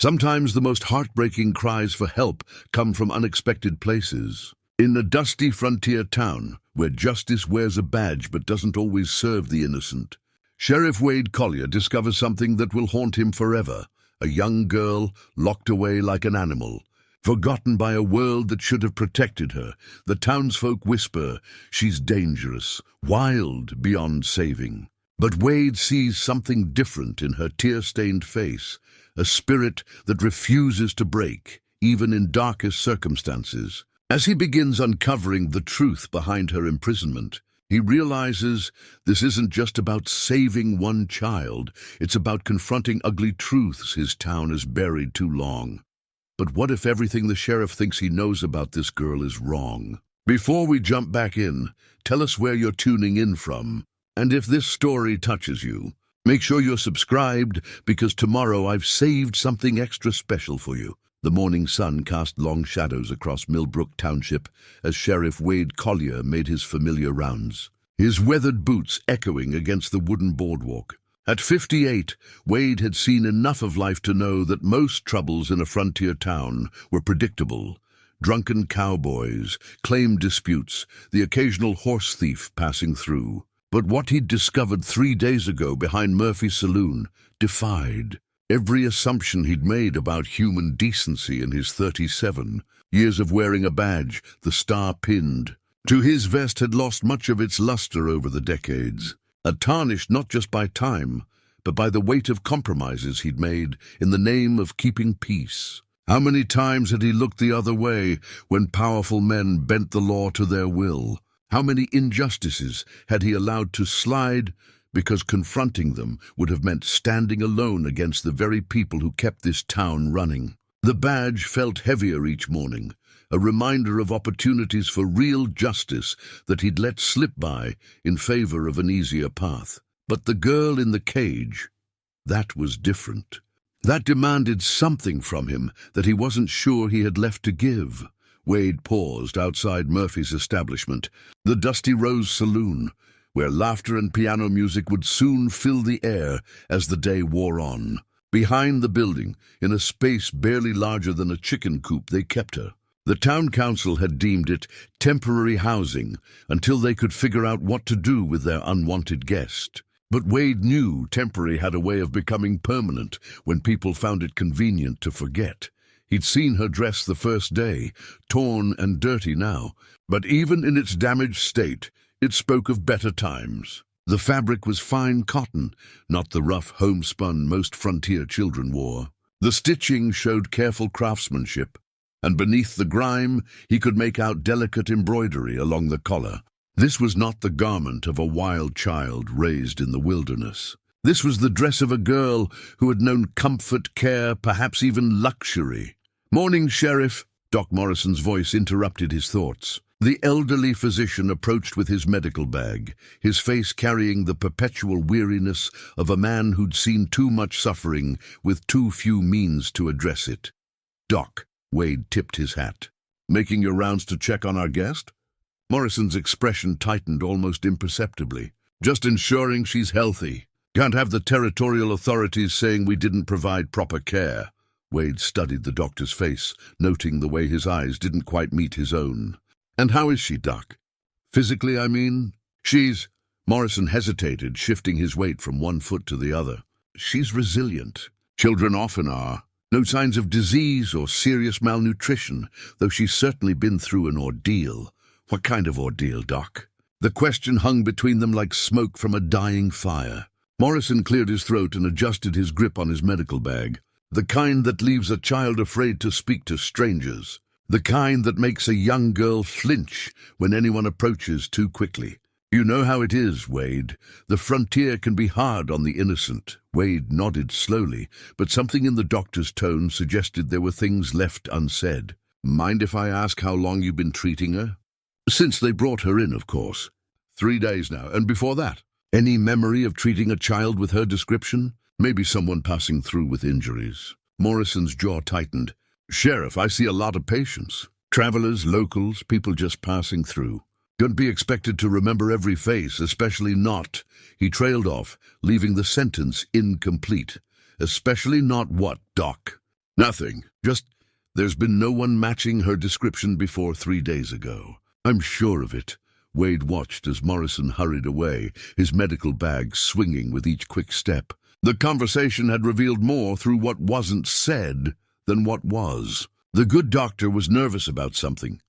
Sometimes the most heartbreaking cries for help come from unexpected places. In a dusty frontier town, where justice wears a badge but doesn't always serve the innocent, Sheriff Wade Collier discovers something that will haunt him forever. A young girl locked away like an animal, forgotten by a world that should have protected her. The townsfolk whisper she's dangerous, wild beyond saving. But Wade sees something different in her tear-stained face, a spirit that refuses to break, even in darkest circumstances. As he begins uncovering the truth behind her imprisonment, he realizes this isn't just about saving one child, it's about confronting ugly truths his town has buried too long. But what if everything the sheriff thinks he knows about this girl is wrong? Before we jump back in, tell us where you're tuning in from. And if this story touches you, make sure you're subscribed, because tomorrow I've saved something extra special for you. The morning sun cast long shadows across Millbrook Township as Sheriff Wade Collier made his familiar rounds, his weathered boots echoing against the wooden boardwalk. At 58, Wade had seen enough of life to know that most troubles in a frontier town were predictable. Drunken cowboys, claim disputes, the occasional horse thief passing through. But what he'd discovered 3 days ago behind Murphy's saloon defied every assumption he'd made about human decency in his 37 years of wearing a badge, the star pinned to his vest had lost much of its luster over the decades, tarnished not just by time, but by the weight of compromises he'd made in the name of keeping peace. How many times had he looked the other way when powerful men bent the law to their will? How many injustices had he allowed to slide because confronting them would have meant standing alone against the very people who kept this town running? The badge felt heavier each morning, a reminder of opportunities for real justice that he'd let slip by in favor of an easier path. But the girl in the cage, that was different. That demanded something from him that he wasn't sure he had left to give. Wade paused outside Murphy's establishment, the Dusty Rose Saloon, where laughter and piano music would soon fill the air as the day wore on. Behind the building, in a space barely larger than a chicken coop, they kept her. The town council had deemed it temporary housing until they could figure out what to do with their unwanted guest. But Wade knew temporary had a way of becoming permanent when people found it convenient to forget. He'd seen her dress the first day, torn and dirty now, but even in its damaged state, it spoke of better times. The fabric was fine cotton, not the rough homespun most frontier children wore. The stitching showed careful craftsmanship, and beneath the grime he could make out delicate embroidery along the collar. This was not the garment of a wild child raised in the wilderness. This was the dress of a girl who had known comfort, care, perhaps even luxury. "Morning, Sheriff," Doc Morrison's voice interrupted his thoughts. The elderly physician approached with his medical bag, his face carrying the perpetual weariness of a man who'd seen too much suffering with too few means to address it. "Doc," Wade tipped his hat. "Making your rounds to check on our guest?" Morrison's expression tightened almost imperceptibly. "Just ensuring she's healthy. Can't have the territorial authorities saying we didn't provide proper care." Wade studied the doctor's face, noting the way his eyes didn't quite meet his own. "And how is she, Doc? Physically, I mean?" Morrison hesitated, shifting his weight from one foot to the other. "She's resilient. Children often are. No signs of disease or serious malnutrition, though she's certainly been through an ordeal." "What kind of ordeal, Doc?" The question hung between them like smoke from a dying fire. Morrison cleared his throat and adjusted his grip on his medical bag. "The kind that leaves a child afraid to speak to strangers. The kind that makes a young girl flinch when anyone approaches too quickly. You know how it is, Wade. The frontier can be hard on the innocent." Wade nodded slowly, but something in the doctor's tone suggested there were things left unsaid. "Mind if I ask how long you've been treating her?" "Since they brought her in, of course." 3 days now. And before that? Any memory of treating a child with her description? Maybe someone passing through with injuries. Morrison's jaw tightened. "Sheriff, I see a lot of patients. Travelers, locals, people just passing through. Don't be expected to remember every face, especially not." He trailed off, leaving the sentence incomplete. "Especially not what, Doc?" Nothing. Just, there's been no one matching her description before 3 days ago. I'm sure of it. Wade watched as Morrison hurried away, his medical bag swinging with each quick step. The conversation had revealed more through what wasn't said than what was. The good doctor was nervous about something,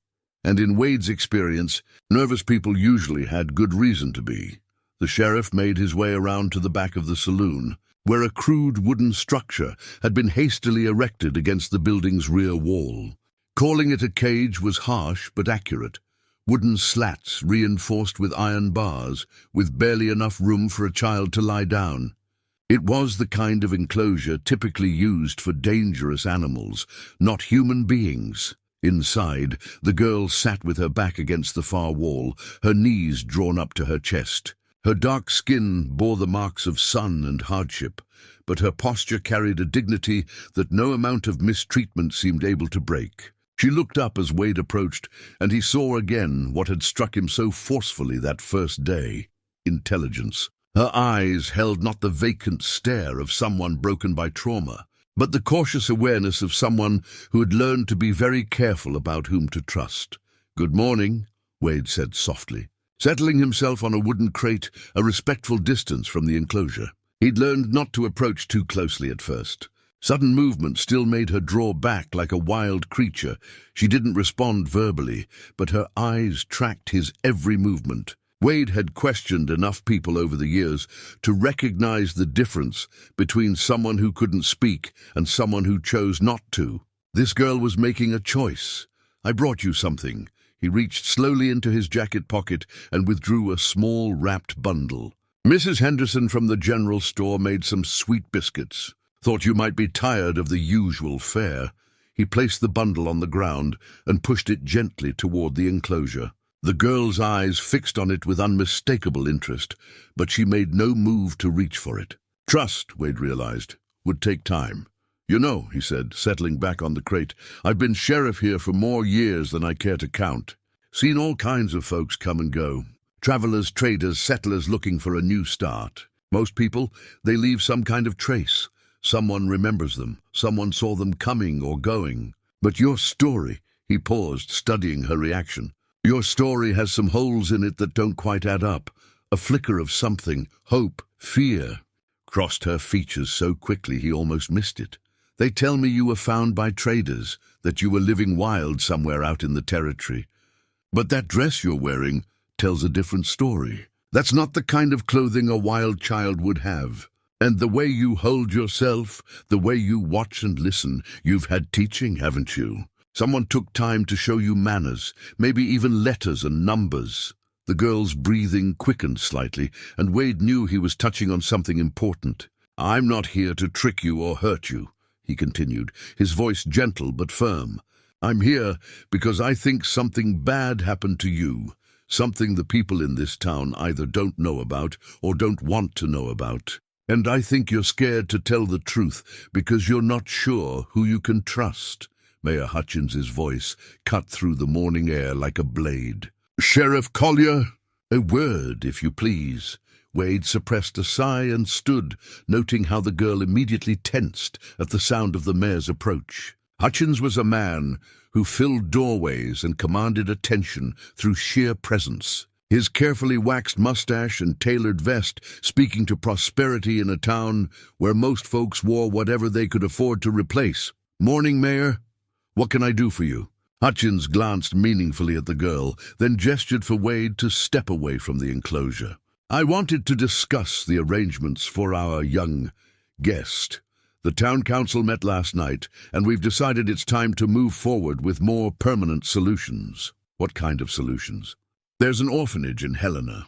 and in Wade's experience, nervous people usually had good reason to be. The sheriff made his way around to the back of the saloon, where a crude wooden structure had been hastily erected against the building's rear wall. Calling it a cage was harsh but accurate. Wooden slats reinforced with iron bars, with barely enough room for a child to lie down. It was the kind of enclosure typically used for dangerous animals, not human beings. Inside, the girl sat with her back against the far wall, her knees drawn up to her chest. Her dark skin bore the marks of sun and hardship, but her posture carried a dignity that no amount of mistreatment seemed able to break. She looked up as Wade approached, and he saw again what had struck him so forcefully that first day: intelligence. Her eyes held not the vacant stare of someone broken by trauma, but the cautious awareness of someone who had learned to be very careful about whom to trust. "Good morning," Wade said softly, settling himself on a wooden crate a respectful distance from the enclosure. He'd learned not to approach too closely at first. Sudden movement still made her draw back like a wild creature. She didn't respond verbally, but her eyes tracked his every movement. Wade had questioned enough people over the years to recognize the difference between someone who couldn't speak and someone who chose not to. This girl was making a choice. "I brought you something." He reached slowly into his jacket pocket and withdrew a small wrapped bundle. "Mrs. Henderson from the general store made some sweet biscuits. Thought you might be tired of the usual fare." He placed the bundle on the ground and pushed it gently toward the enclosure. The girl's eyes fixed on it with unmistakable interest, but she made no move to reach for it. Trust, Wade realized, would take time. "You know," he said, settling back on the crate, "I've been sheriff here for more years than I care to count. Seen all kinds of folks come and go. Travelers, traders, settlers looking for a new start. Most people, they leave some kind of trace. Someone remembers them. Someone saw them coming or going. But your story," he paused, studying her reaction, "your story has some holes in it that don't quite add up. A flicker of something, hope, fear." Crossed her features so quickly he almost missed it. "They tell me you were found by traders, that you were living wild somewhere out in the territory. But that dress you're wearing tells a different story. That's not the kind of clothing a wild child would have. And the way you hold yourself, the way you watch and listen, you've had teaching, haven't you? Someone took time to show you manners, maybe even letters and numbers." The girl's breathing quickened slightly, and Wade knew he was touching on something important. "I'm not here to trick you or hurt you," he continued, his voice gentle but firm. "I'm here because I think something bad happened to you, something the people in this town either don't know about or don't want to know about. And I think you're scared to tell the truth because you're not sure who you can trust." Mayor Hutchins's voice cut through the morning air like a blade. "Sheriff Collier, a word, if you please." Wade suppressed a sigh and stood, noting how the girl immediately tensed at the sound of the mayor's approach. Hutchins was a man who filled doorways and commanded attention through sheer presence. His carefully waxed mustache and tailored vest speaking to prosperity in a town where most folks wore whatever they could afford to replace. "Morning, Mayor. What can I do for you?" Hutchins glanced meaningfully at the girl, then gestured for Wade to step away from the enclosure. "I wanted to discuss the arrangements for our young guest. The town council met last night, and we've decided it's time to move forward with more permanent solutions." "What kind of solutions?" "There's an orphanage in Helena.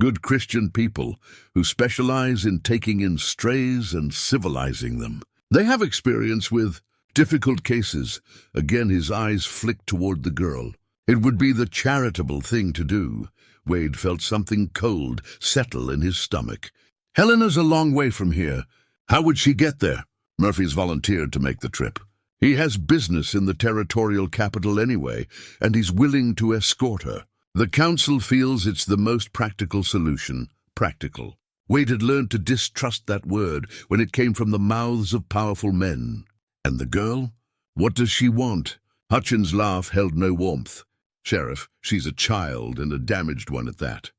Good Christian people who specialize in taking in strays and civilizing them. They have experience with difficult cases." Again his eyes flicked toward the girl. It would be the charitable thing to do. Wade felt something cold settle in his stomach. "Helena's a long way from here. How would she get there?" "Murphy's volunteered to make the trip. He has business in the territorial capital anyway, and he's willing to escort her. The council feels it's the most practical solution." Practical. Wade had learned to distrust that word when it came from the mouths of powerful men. And the girl? What does she want? Hutchins' laugh held no warmth. Sheriff, she's a child, and a damaged one at that.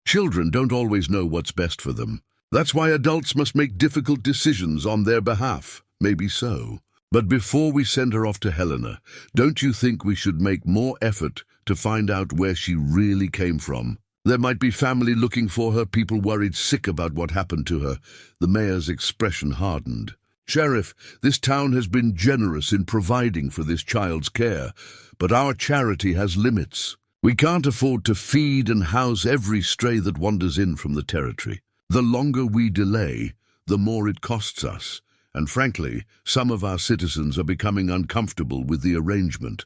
Children don't always know what's best for them. That's why adults must make difficult decisions on their behalf. Maybe so. But before we send her off to Helena, don't you think we should make more effort to find out where she really came from? There might be family looking for her, people worried sick about what happened to her. The mayor's expression hardened. Sheriff, this town has been generous in providing for this child's care, but our charity has limits. We can't afford to feed and house every stray that wanders in from the territory. The longer we delay, the more it costs us. And frankly, some of our citizens are becoming uncomfortable with the arrangement.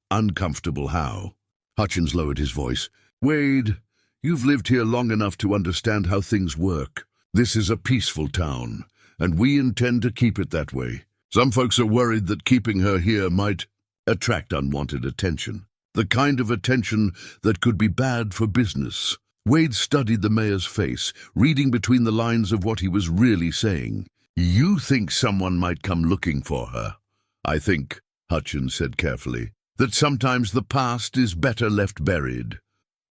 Uncomfortable how? Hutchins lowered his voice. Wade, you've lived here long enough to understand how things work. This is a peaceful town, and we intend to keep it that way. Some folks are worried that keeping her here might attract unwanted attention. The kind of attention that could be bad for business. Wade studied the mayor's face, reading between the lines of what he was really saying. You think someone might come looking for her? I think, Hutchins said carefully, that sometimes the past is better left buried.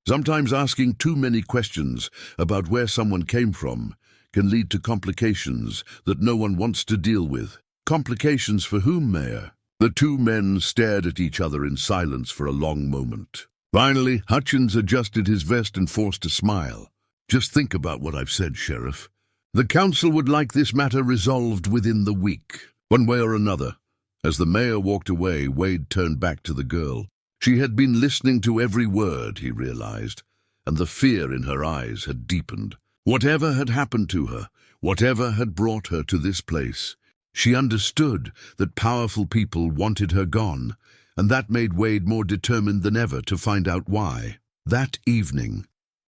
Sometimes asking too many questions about where someone came from can lead to complications that no one wants to deal with. Complications for whom, Mayor? The two men stared at each other in silence for a long moment. Finally, Hutchins adjusted his vest and forced a smile. Just think about what I've said, Sheriff. The council would like this matter resolved within the week, one way or another. As the mayor walked away, Wade turned back to the girl. She had been listening to every word, he realized, and the fear in her eyes had deepened. Whatever had happened to her, whatever had brought her to this place, she understood that powerful people wanted her gone, and that made Wade more determined than ever to find out why. That evening,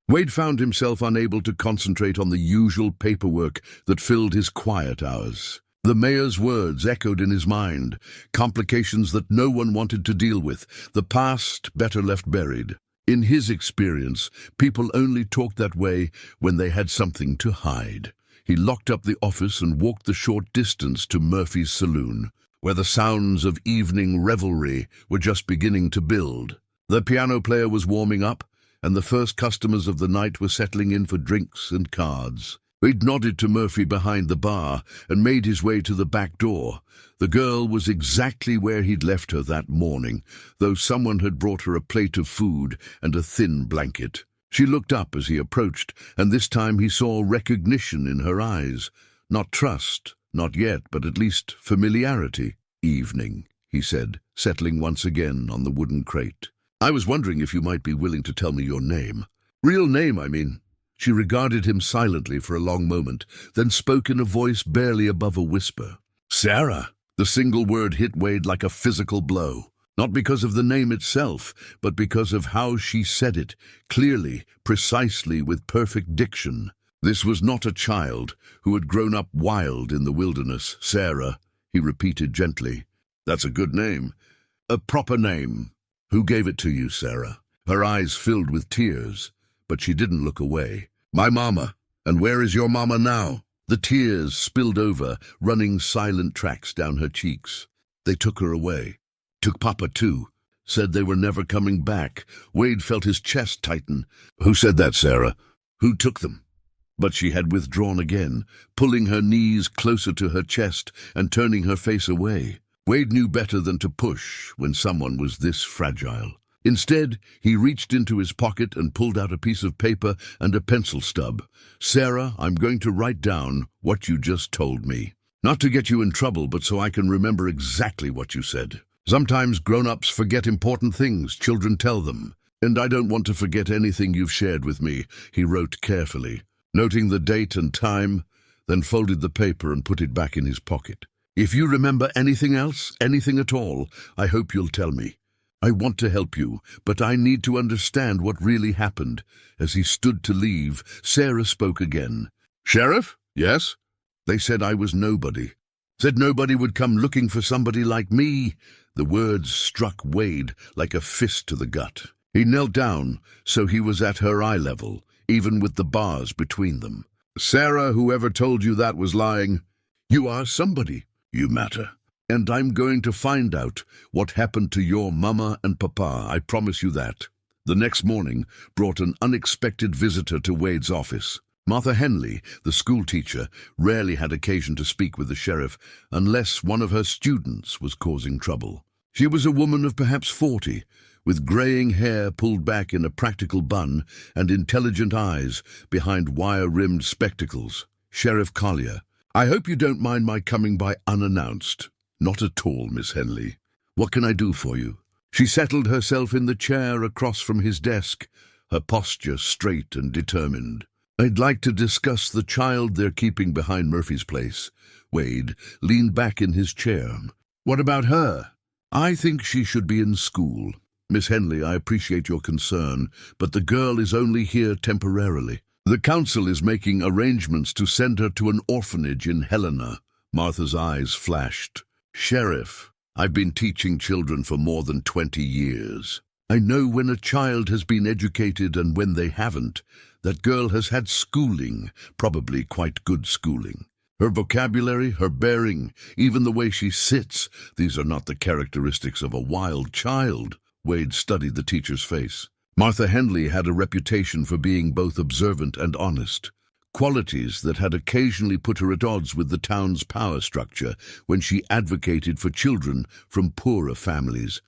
Wade found himself unable to concentrate on the usual paperwork that filled his quiet hours. The mayor's words echoed in his mind, complications that no one wanted to deal with, the past better left buried. In his experience, people only talked that way when they had something to hide. He locked up the office and walked the short distance to Murphy's saloon, where the sounds of evening revelry were just beginning to build. The piano player was warming up, and the first customers of the night were settling in for drinks and cards. Wade nodded to Murphy behind the bar and made his way to the back door. The girl was exactly where he'd left her that morning, though someone had brought her a plate of food and a thin blanket. She looked up as he approached, and this time he saw recognition in her eyes. Not trust, not yet, but at least familiarity. Evening, he said, settling once again on the wooden crate. I was wondering if you might be willing to tell me your name. Real name, I mean. She regarded him silently for a long moment, then spoke in a voice barely above a whisper. Sarah. The single word hit Wade like a physical blow. Not because of the name itself, but because of how she said it, clearly, precisely, with perfect diction. This was not a child who had grown up wild in the wilderness. Sarah, he repeated gently. That's a good name. A proper name. Who gave it to you, Sarah? Her eyes filled with tears, but she didn't look away. My mama. And where is your mama now? The tears spilled over, running silent tracks down her cheeks. They took her away. Took Papa too. Said they were never coming back. Wade felt his chest tighten. Who said that, Sarah? Who took them? But she had withdrawn again, pulling her knees closer to her chest and turning her face away. Wade knew better than to push when someone was this fragile. Instead, he reached into his pocket and pulled out a piece of paper and a pencil stub. Sarah, I'm going to write down what you just told me. Not to get you in trouble, but so I can remember exactly what you said. Sometimes grown-ups forget important things children tell them. And I don't want to forget anything you've shared with me, he wrote carefully, noting the date and time, then folded the paper and put it back in his pocket. If you remember anything else, anything at all, I hope you'll tell me. I want to help you, but I need to understand what really happened. As he stood to leave, Sarah spoke again. Sheriff? Yes? They said I was nobody. Said nobody would come looking for somebody like me. The words struck Wade like a fist to the gut. He knelt down, so he was at her eye level, even with the bars between them. Sarah, whoever told you that was lying. You are somebody. You matter. And I'm going to find out what happened to your mama and papa, I promise you that. The next morning brought an unexpected visitor to Wade's office. Martha Henley, the school teacher, rarely had occasion to speak with the sheriff unless one of her students was causing trouble. She was a woman of perhaps 40, with graying hair pulled back in a practical bun and intelligent eyes behind wire-rimmed spectacles. Sheriff Collier. I hope you don't mind my coming by unannounced. Not at all, Miss Henley. What can I do for you? She settled herself in the chair across from his desk, her posture straight and determined. I'd like to discuss the child they're keeping behind Murphy's place. Wade leaned back in his chair. What about her? I think she should be in school. Miss Henley, I appreciate your concern, but the girl is only here temporarily. The council is making arrangements to send her to an orphanage in Helena. Martha's eyes flashed. Sheriff, I've been teaching children for more than 20 years. I know when a child has been educated and when they haven't. That girl has had schooling, probably quite good schooling. Her vocabulary, her bearing, even the way she sits, these are not the characteristics of a wild child. Wade studied the teacher's face. Martha Henley had a reputation for being both observant and honest, qualities that had occasionally put her at odds with the town's power structure when she advocated for children from poorer families.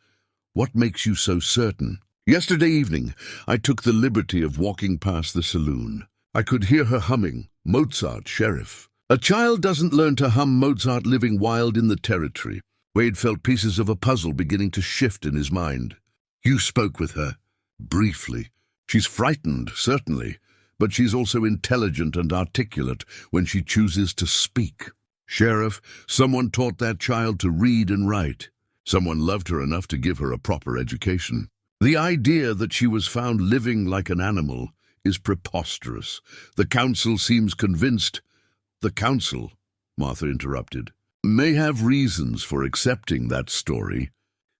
What makes you so certain? Yesterday evening, I took the liberty of walking past the saloon. I could hear her humming, Mozart, Sheriff. A child doesn't learn to hum Mozart living wild in the territory. Wade felt pieces of a puzzle beginning to shift in his mind. You spoke with her. Briefly. She's frightened, certainly, but she's also intelligent and articulate when she chooses to speak. Sheriff, someone taught that child to read and write. Someone loved her enough to give her a proper education. The idea that she was found living like an animal is preposterous. The council seems convinced. The council, Martha interrupted, may have reasons for accepting that story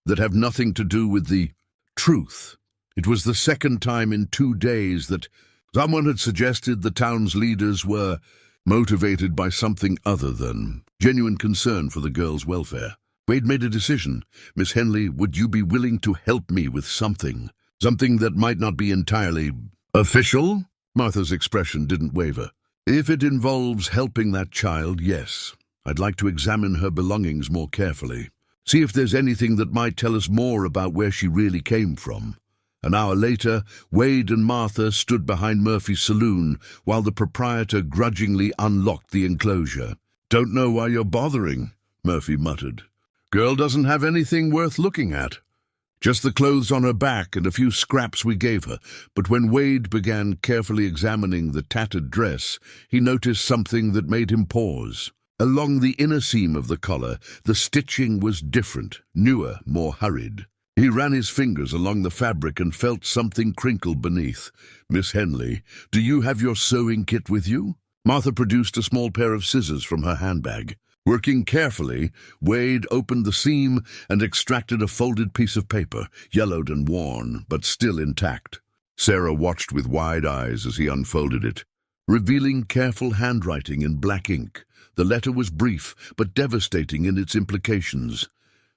that have nothing to do with the truth. It was the second time in 2 days that someone had suggested the town's leaders were motivated by something other than genuine concern for the girl's welfare. Wade made a decision. Miss Henley, would you be willing to help me with something? Something that might not be entirely official? Martha's expression didn't waver. If it involves helping that child, yes. I'd like to examine her belongings more carefully. See if there's anything that might tell us more about where she really came from. An hour later, Wade and Martha stood behind Murphy's saloon while the proprietor grudgingly unlocked the enclosure. Don't know why you're bothering, Murphy muttered. Girl doesn't have anything worth looking at. Just the clothes on her back and a few scraps we gave her. But when Wade began carefully examining the tattered dress, he noticed something that made him pause. Along the inner seam of the collar, the stitching was different, newer, more hurried. He ran his fingers along the fabric and felt something crinkle beneath. Miss Henley, do you have your sewing kit with you? Martha produced a small pair of scissors from her handbag. Working carefully, Wade opened the seam and extracted a folded piece of paper, yellowed and worn, but still intact. Sarah watched with wide eyes as he unfolded it, revealing careful handwriting in black ink. The letter was brief, but devastating in its implications.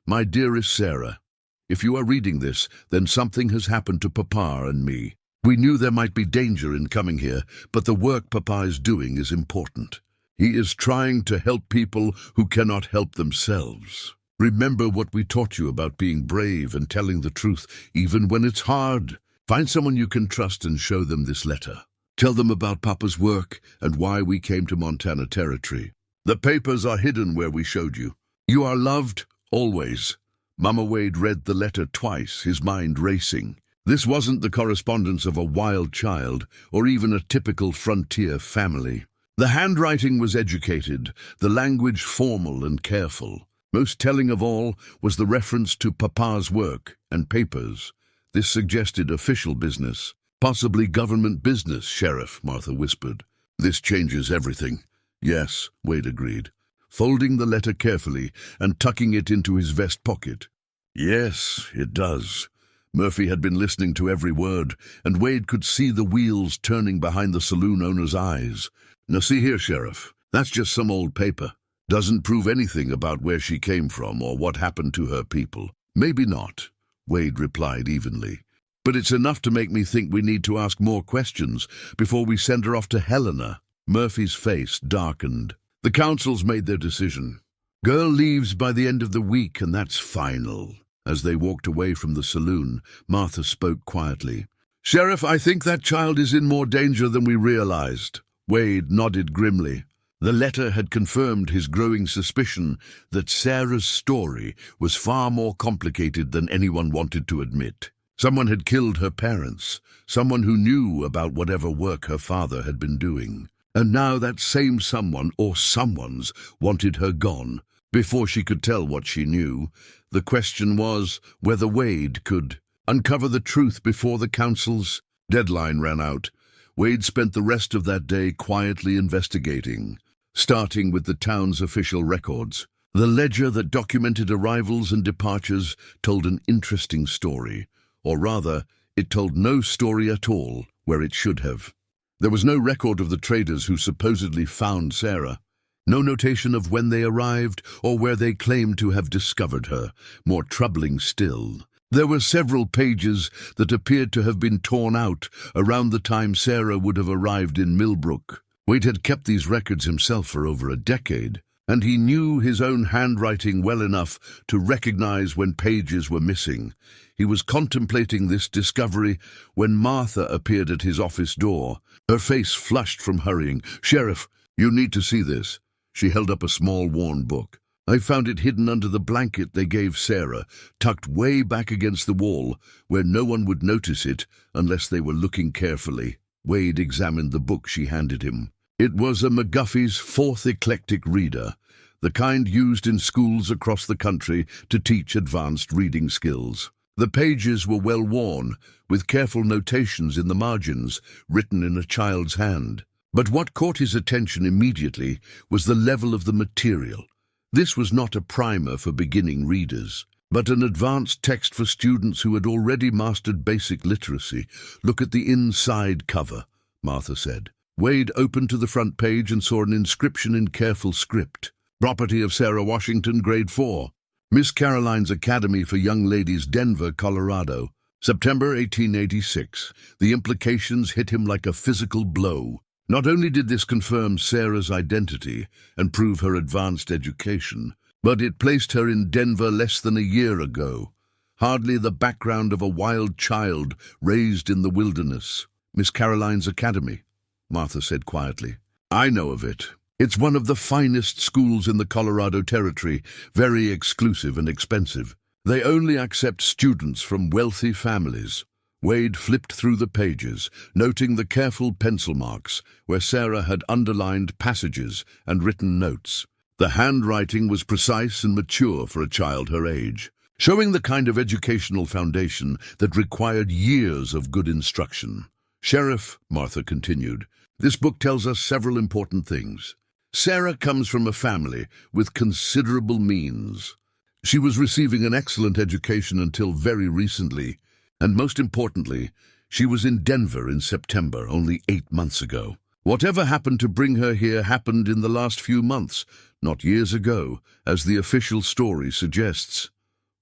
My dearest Sarah, if you are reading this, then something has happened to Papa and me. We knew there might be danger in coming here, but the work Papa is doing is important. He is trying to help people who cannot help themselves. Remember what we taught you about being brave and telling the truth, even when it's hard. Find someone you can trust and show them this letter. Tell them about Papa's work and why we came to Montana Territory. The papers are hidden where we showed you. You are loved, always. Mama Wade read the letter twice, his mind racing. This wasn't the correspondence of a wild child or even a typical frontier family. The handwriting was educated, the language formal and careful. Most telling of all was the reference to Papa's work and papers. This suggested official business, possibly government business, Sheriff, Martha whispered. This changes everything. Yes, Wade agreed, folding the letter carefully and tucking it into his vest pocket. Yes, it does. Murphy had been listening to every word, and Wade could see the wheels turning behind the saloon owner's eyes. Now see here, Sheriff, that's just some old paper. Doesn't prove anything about where she came from or what happened to her people. Maybe not, Wade replied evenly. But it's enough to make me think we need to ask more questions before we send her off to Helena. Murphy's face darkened. The council's made their decision. Girl leaves by the end of the week, and that's final. As they walked away from the saloon, Martha spoke quietly. Sheriff, I think that child is in more danger than we realized. Wade nodded grimly. The letter had confirmed his growing suspicion that Sarah's story was far more complicated than anyone wanted to admit. Someone had killed her parents, someone who knew about whatever work her father had been doing. And now that same someone, or someones, wanted her gone. Before she could tell what she knew, the question was whether Wade could uncover the truth before the council's deadline ran out. Wade spent the rest of that day quietly investigating, starting with the town's official records. The ledger that documented arrivals and departures told an interesting story. Or rather, it told no story at all where it should have. There was no record of the traders who supposedly found Sarah. No notation of when they arrived or where they claimed to have discovered her. More troubling still, there were several pages that appeared to have been torn out around the time Sarah would have arrived in Millbrook. Wade had kept these records himself for over a decade, and he knew his own handwriting well enough to recognize when pages were missing. He was contemplating this discovery when Martha appeared at his office door, her face flushed from hurrying. Sheriff, you need to see this. She held up a small worn book. I found it hidden under the blanket they gave Sarah, tucked way back against the wall, where no one would notice it unless they were looking carefully. Wade examined the book she handed him. It was a McGuffey's Fourth Eclectic Reader, the kind used in schools across the country to teach advanced reading skills. The pages were well worn, with careful notations in the margins, written in a child's hand. But what caught his attention immediately was the level of the material. This was not a primer for beginning readers, but an advanced text for students who had already mastered basic literacy. Look at the inside cover, Martha said. Wade opened to the front page and saw an inscription in careful script. Property of Sarah Washington, Grade 4. Miss Caroline's Academy for Young Ladies, Denver, Colorado. September 1886. The implications hit him like a physical blow. Not only did this confirm Sarah's identity and prove her advanced education, but it placed her in Denver less than a year ago. Hardly the background of a wild child raised in the wilderness. Miss Caroline's Academy, Martha said quietly. I know of it. It's one of the finest schools in the Colorado Territory, very exclusive and expensive. They only accept students from wealthy families. Wade flipped through the pages, noting the careful pencil marks where Sarah had underlined passages and written notes. The handwriting was precise and mature for a child her age, showing the kind of educational foundation that required years of good instruction. Sheriff, Martha continued, this book tells us several important things. Sarah comes from a family with considerable means. She was receiving an excellent education until very recently, and most importantly, she was in Denver in September, only 8 months ago. Whatever happened to bring her here happened in the last few months, not years ago, as the official story suggests.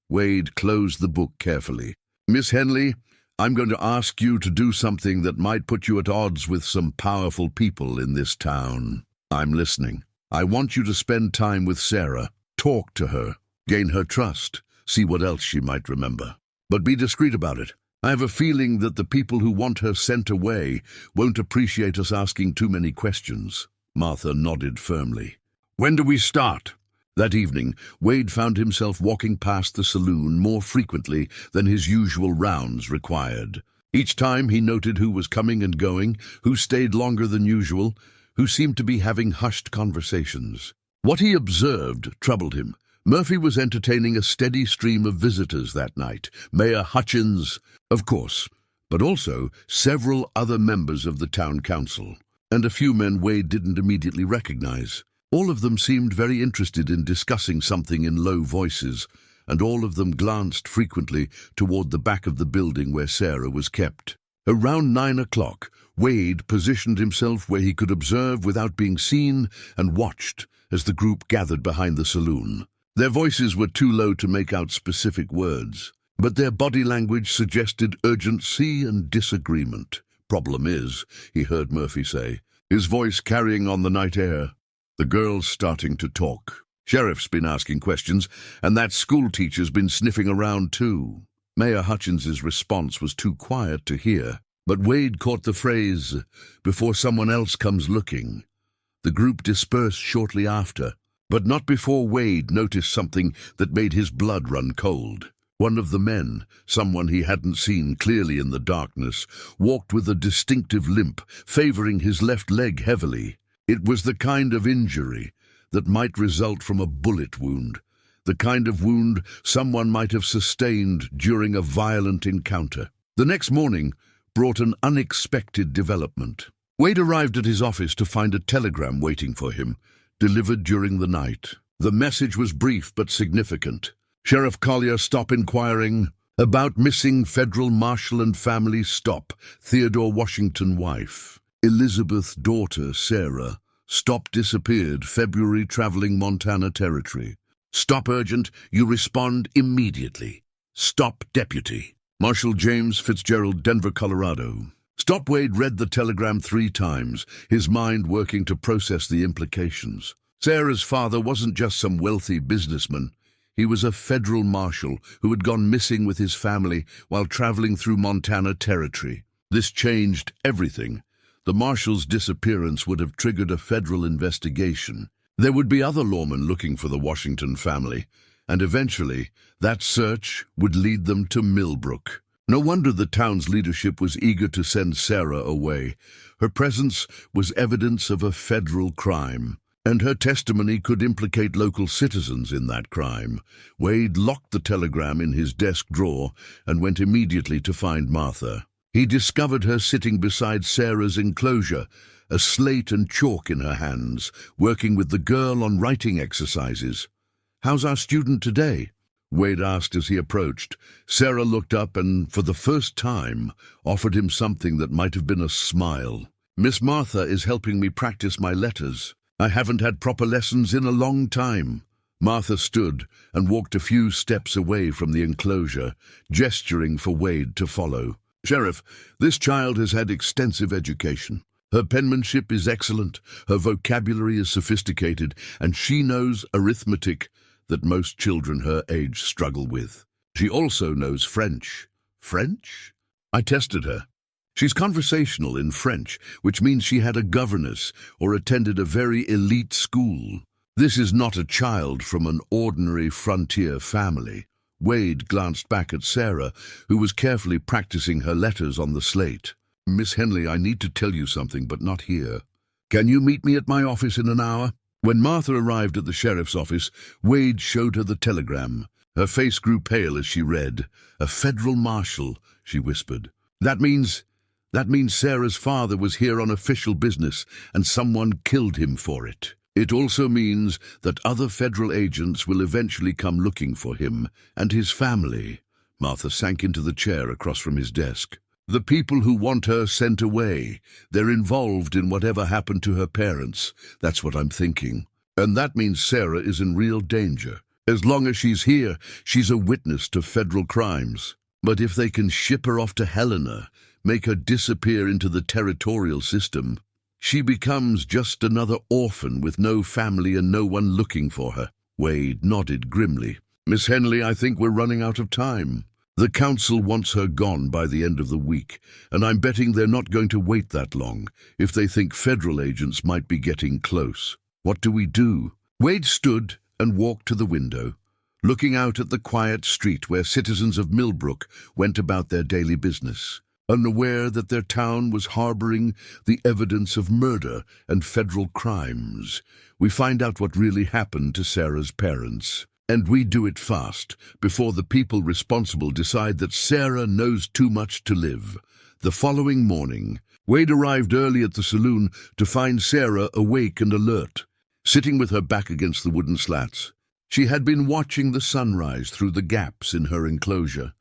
Wade closed the book carefully. Miss Henley, I'm going to ask you to do something that might put you at odds with some powerful people in this town. I'm listening. I want you to spend time with Sarah, talk to her, gain her trust, see what else she might remember. But be discreet about it. I have a feeling that the people who want her sent away won't appreciate us asking too many questions. Martha nodded firmly. When do we start? That evening, Wade found himself walking past the saloon more frequently than his usual rounds required. Each time he noted who was coming and going, who stayed longer than usual, who seemed to be having hushed conversations. What he observed troubled him. Murphy was entertaining a steady stream of visitors that night. Mayor Hutchins, of course, but also several other members of the town council, and a few men Wade didn't immediately recognize. All of them seemed very interested in discussing something in low voices, and all of them glanced frequently toward the back of the building where Sarah was kept. Around 9 o'clock, Wade positioned himself where he could observe without being seen and watched as the group gathered behind the saloon. Their voices were too low to make out specific words, but their body language suggested urgency and disagreement. "Problem is," he heard Murphy say, his voice carrying on the night air. "The girl's starting to talk. Sheriff's been asking questions, and that school teacher's been sniffing around too." Mayor Hutchins's response was too quiet to hear, but Wade caught the phrase, "before someone else comes looking." The group dispersed shortly after, but not before Wade noticed something that made his blood run cold. One of the men, someone he hadn't seen clearly in the darkness, walked with a distinctive limp, favoring his left leg heavily. It was the kind of injury that might result from a bullet wound, the kind of wound someone might have sustained during a violent encounter. The next morning brought an unexpected development. Wade arrived at his office to find a telegram waiting for him, delivered during the night. The message was brief but significant. "Sheriff Collier, stop inquiring about missing federal marshal and family. Stop. Theodore Washington wife. Elizabeth daughter Sarah. Stop disappeared February traveling Montana territory. Stop urgent. You respond immediately. Stop deputy. Marshal James Fitzgerald, Denver, Colorado." Stop. Wade read the telegram 3 times, his mind working to process the implications. Sarah's father wasn't just some wealthy businessman. He was a federal marshal who had gone missing with his family while traveling through Montana territory. This changed everything. The marshal's disappearance would have triggered a federal investigation. There would be other lawmen looking for the Washington family, and eventually that search would lead them to Millbrook. No wonder the town's leadership was eager to send Sarah away. Her presence was evidence of a federal crime, and her testimony could implicate local citizens in that crime. Wade locked the telegram in his desk drawer and went immediately to find Martha. He discovered her sitting beside Sarah's enclosure, a slate and chalk in her hands, working with the girl on writing exercises. "How's our student today?" Wade asked as he approached. Sarah looked up and, for the first time, offered him something that might have been a smile. "Miss Martha is helping me practice my letters. I haven't had proper lessons in a long time." Martha stood and walked a few steps away from the enclosure, gesturing for Wade to follow. "Sheriff, this child has had extensive education. Her penmanship is excellent, her vocabulary is sophisticated, and she knows arithmetic that most children her age struggle with. She also knows French." "French?" "I tested her. She's conversational in French, which means she had a governess or attended a very elite school. This is not a child from an ordinary frontier family." Wade glanced back at Sarah, who was carefully practicing her letters on the slate. "Miss Henley, I need to tell you something, but not here. Can you meet me at my office in an hour?" When Martha arrived at the sheriff's office, Wade showed her the telegram. Her face grew pale as she read. "A federal marshal," she whispered. That means Sarah's father was here on official business, and someone killed him for it. It also means that other federal agents will eventually come looking for him and his family." Martha sank into the chair across from his desk. "The people who want her sent away. They're involved in whatever happened to her parents. That's what I'm thinking. And that means Sarah is in real danger. As long as she's here, she's a witness to federal crimes. But if they can ship her off to Helena, make her disappear into the territorial system, she becomes just another orphan with no family and no one looking for her." Wade nodded grimly. "Miss Henley, I think we're running out of time. The council wants her gone by the end of the week, and I'm betting they're not going to wait that long if they think federal agents might be getting close. What do we do?" Wade stood and walked to the window, looking out at the quiet street where citizens of Millbrook went about their daily business, unaware that their town was harboring the evidence of murder and federal crimes. We find out what really happened to Sarah's parents. And we do it fast, before the people responsible decide that Sarah knows too much to live. The following morning, Wade arrived early at the saloon to find Sarah awake and alert, sitting with her back against the wooden slats. She had been watching the sunrise through the gaps in her enclosure,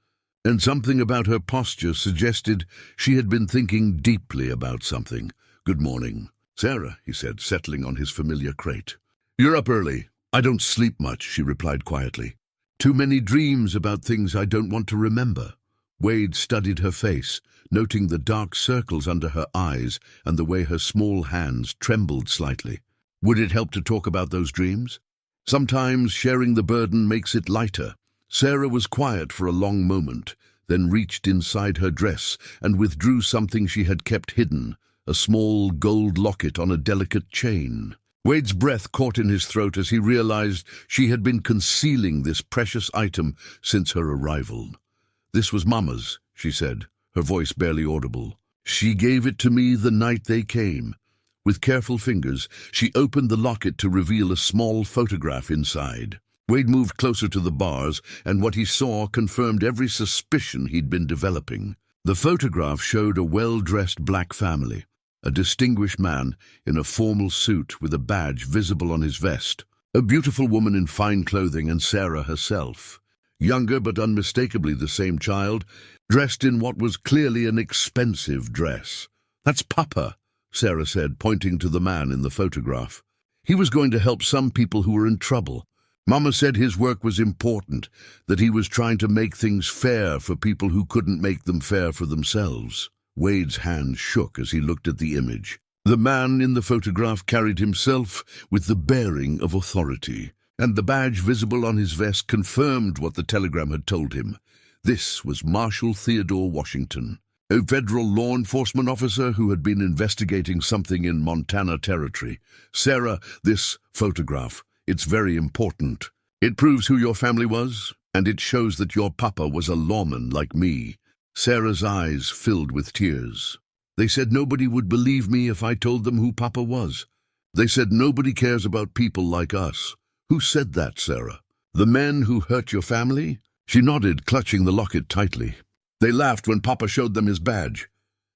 and something about her posture suggested she had been thinking deeply about something. "Good morning, Sarah," he said, settling on his familiar crate. You're up early. I don't sleep much, she replied quietly. Too many dreams about things I don't want to remember. Wade studied her face, noting the dark circles under her eyes and the way her small hands trembled slightly. Would it help to talk about those dreams? Sometimes sharing the burden makes it lighter. Sarah was quiet for a long moment, then reached inside her dress and withdrew something she had kept hidden, a small gold locket on a delicate chain. Wade's breath caught in his throat as he realized she had been concealing this precious item since her arrival. "This was Mama's," she said, her voice barely audible. "She gave it to me the night they came." With careful fingers, she opened the locket to reveal a small photograph inside. Wade moved closer to the bars, and what he saw confirmed every suspicion he'd been developing. The photograph showed a well-dressed black family, a distinguished man in a formal suit with a badge visible on his vest, a beautiful woman in fine clothing, and Sarah herself, younger but unmistakably the same child, dressed in what was clearly an expensive dress. "That's Papa," Sarah said, pointing to the man in the photograph. "He was going to help some people who were in trouble. Mama said his work was important, that he was trying to make things fair for people who couldn't make them fair for themselves." Wade's hand shook as he looked at the image. The man in the photograph carried himself with the bearing of authority, and the badge visible on his vest confirmed what the telegram had told him. This was Marshal Theodore Washington, a federal law enforcement officer who had been investigating something in Montana Territory. "Sarah, this photograph, it's very important. It proves who your family was, and it shows that your papa was a lawman like me." Sarah's eyes filled with tears. "They said nobody would believe me if I told them who Papa was. They said nobody cares about people like us." "Who said that, Sarah? The men who hurt your family?" She nodded, clutching the locket tightly. "They laughed when Papa showed them his badge.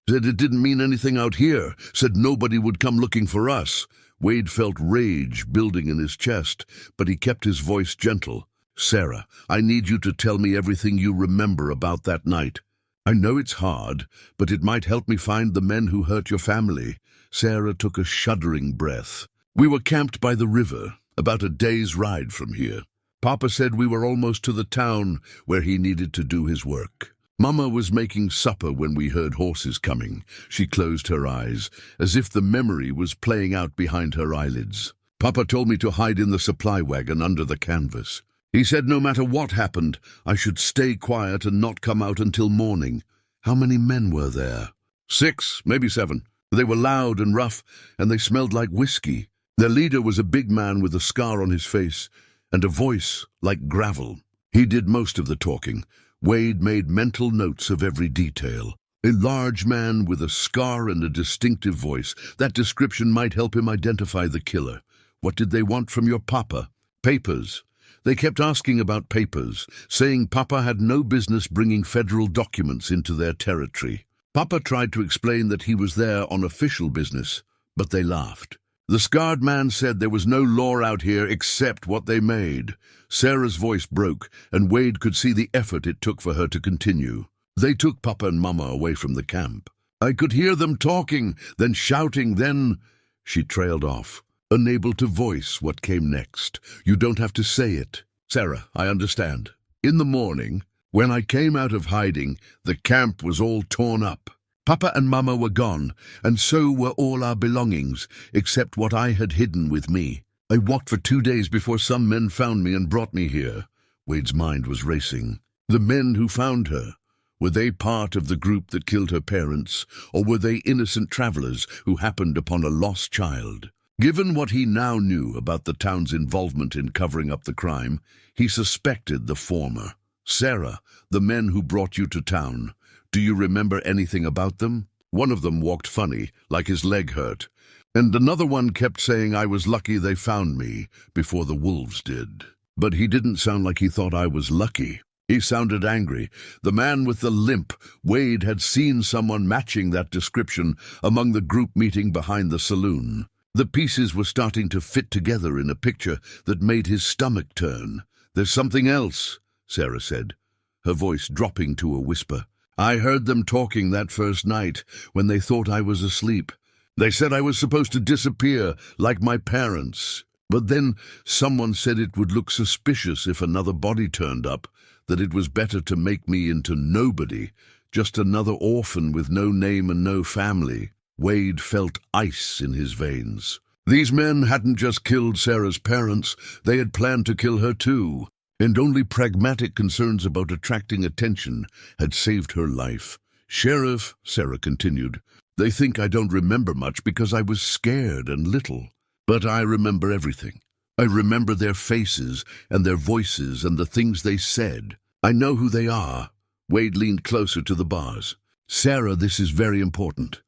Said it didn't mean anything out here. Said nobody would come looking for us." Wade felt rage building in his chest, but he kept his voice gentle. "Sarah, I need you to tell me everything you remember about that night. I know it's hard, but it might help me find the men who hurt your family." Sarah took a shuddering breath. "We were camped by the river, about a day's ride from here. Papa said we were almost to the town where he needed to do his work. Mama was making supper when we heard horses coming." She closed her eyes, as if the memory was playing out behind her eyelids. "Papa told me to hide in the supply wagon under the canvas. He said no matter what happened, I should stay quiet and not come out until morning." "How many men were there?" 6, maybe 7. They were loud and rough, and they smelled like whiskey. Their leader was a big man with a scar on his face and a voice like gravel. He did most of the talking. Wade made mental notes of every detail. A large man with a scar and a distinctive voice. That description might help him identify the killer. "What did they want from your papa?" "Papers. They kept asking about papers, saying Papa had no business bringing federal documents into their territory. Papa tried to explain that he was there on official business, but they laughed. The scarred man said there was no law out here except what they made." Sarah's voice broke, and Wade could see the effort it took for her to continue. "They took Papa and Mama away from the camp. I could hear them talking, then shouting, then—" She trailed off, unable to voice what came next. "You don't have to say it. Sarah, I understand. In the morning, when I came out of hiding, the camp was all torn up. Papa and Mama were gone, and so were all our belongings, except what I had hidden with me. I walked for 2 days before some men found me and brought me here." Wade's mind was racing. The men who found her, were they part of the group that killed her parents, or were they innocent travelers who happened upon a lost child? Given what he now knew about the town's involvement in covering up the crime, he suspected the former. "Sarah, the men who brought you to town, do you remember anything about them?" "One of them walked funny, like his leg hurt, and another one kept saying I was lucky they found me before the wolves did. But he didn't sound like he thought I was lucky. He sounded angry. The man with the limp, Wade had seen someone matching that description among the group meeting behind the saloon. The pieces were starting to fit together in a picture that made his stomach turn. "There's something else," Sarah said, her voice dropping to a whisper. "I heard them talking that first night when they thought I was asleep. They said I was supposed to disappear like my parents." But then someone said it would look suspicious if another body turned up, that it was better to make me into nobody, just another orphan with no name and no family. Wade felt ice in his veins. These men hadn't just killed Sarah's parents, they had planned to kill her too, and only pragmatic concerns about attracting attention had saved her life. "Sheriff," Sarah continued, "they think I don't remember much because I was scared and little. But I remember everything. I remember their faces and their voices and the things they said. I know who they are." Wade leaned closer to the bars. "Sarah, this is very important.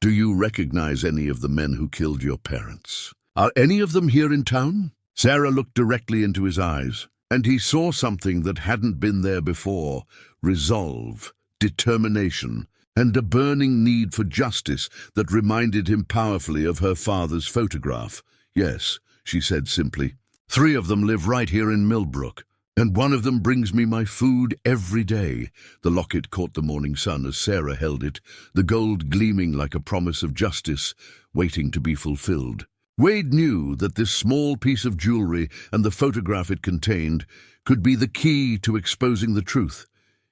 Do you recognize any of the men who killed your parents? Are any of them here in town?" Sarah looked directly into his eyes, and he saw something that hadn't been there before: resolve, determination, and a burning need for justice that reminded him powerfully of her father's photograph. "Yes," she said simply. "3 of them live right here in Millbrook, and one of them brings me my food every day." The locket caught the morning sun as Sarah held it, the gold gleaming like a promise of justice, waiting to be fulfilled. Wade knew that this small piece of jewelry and the photograph it contained could be the key to exposing the truth,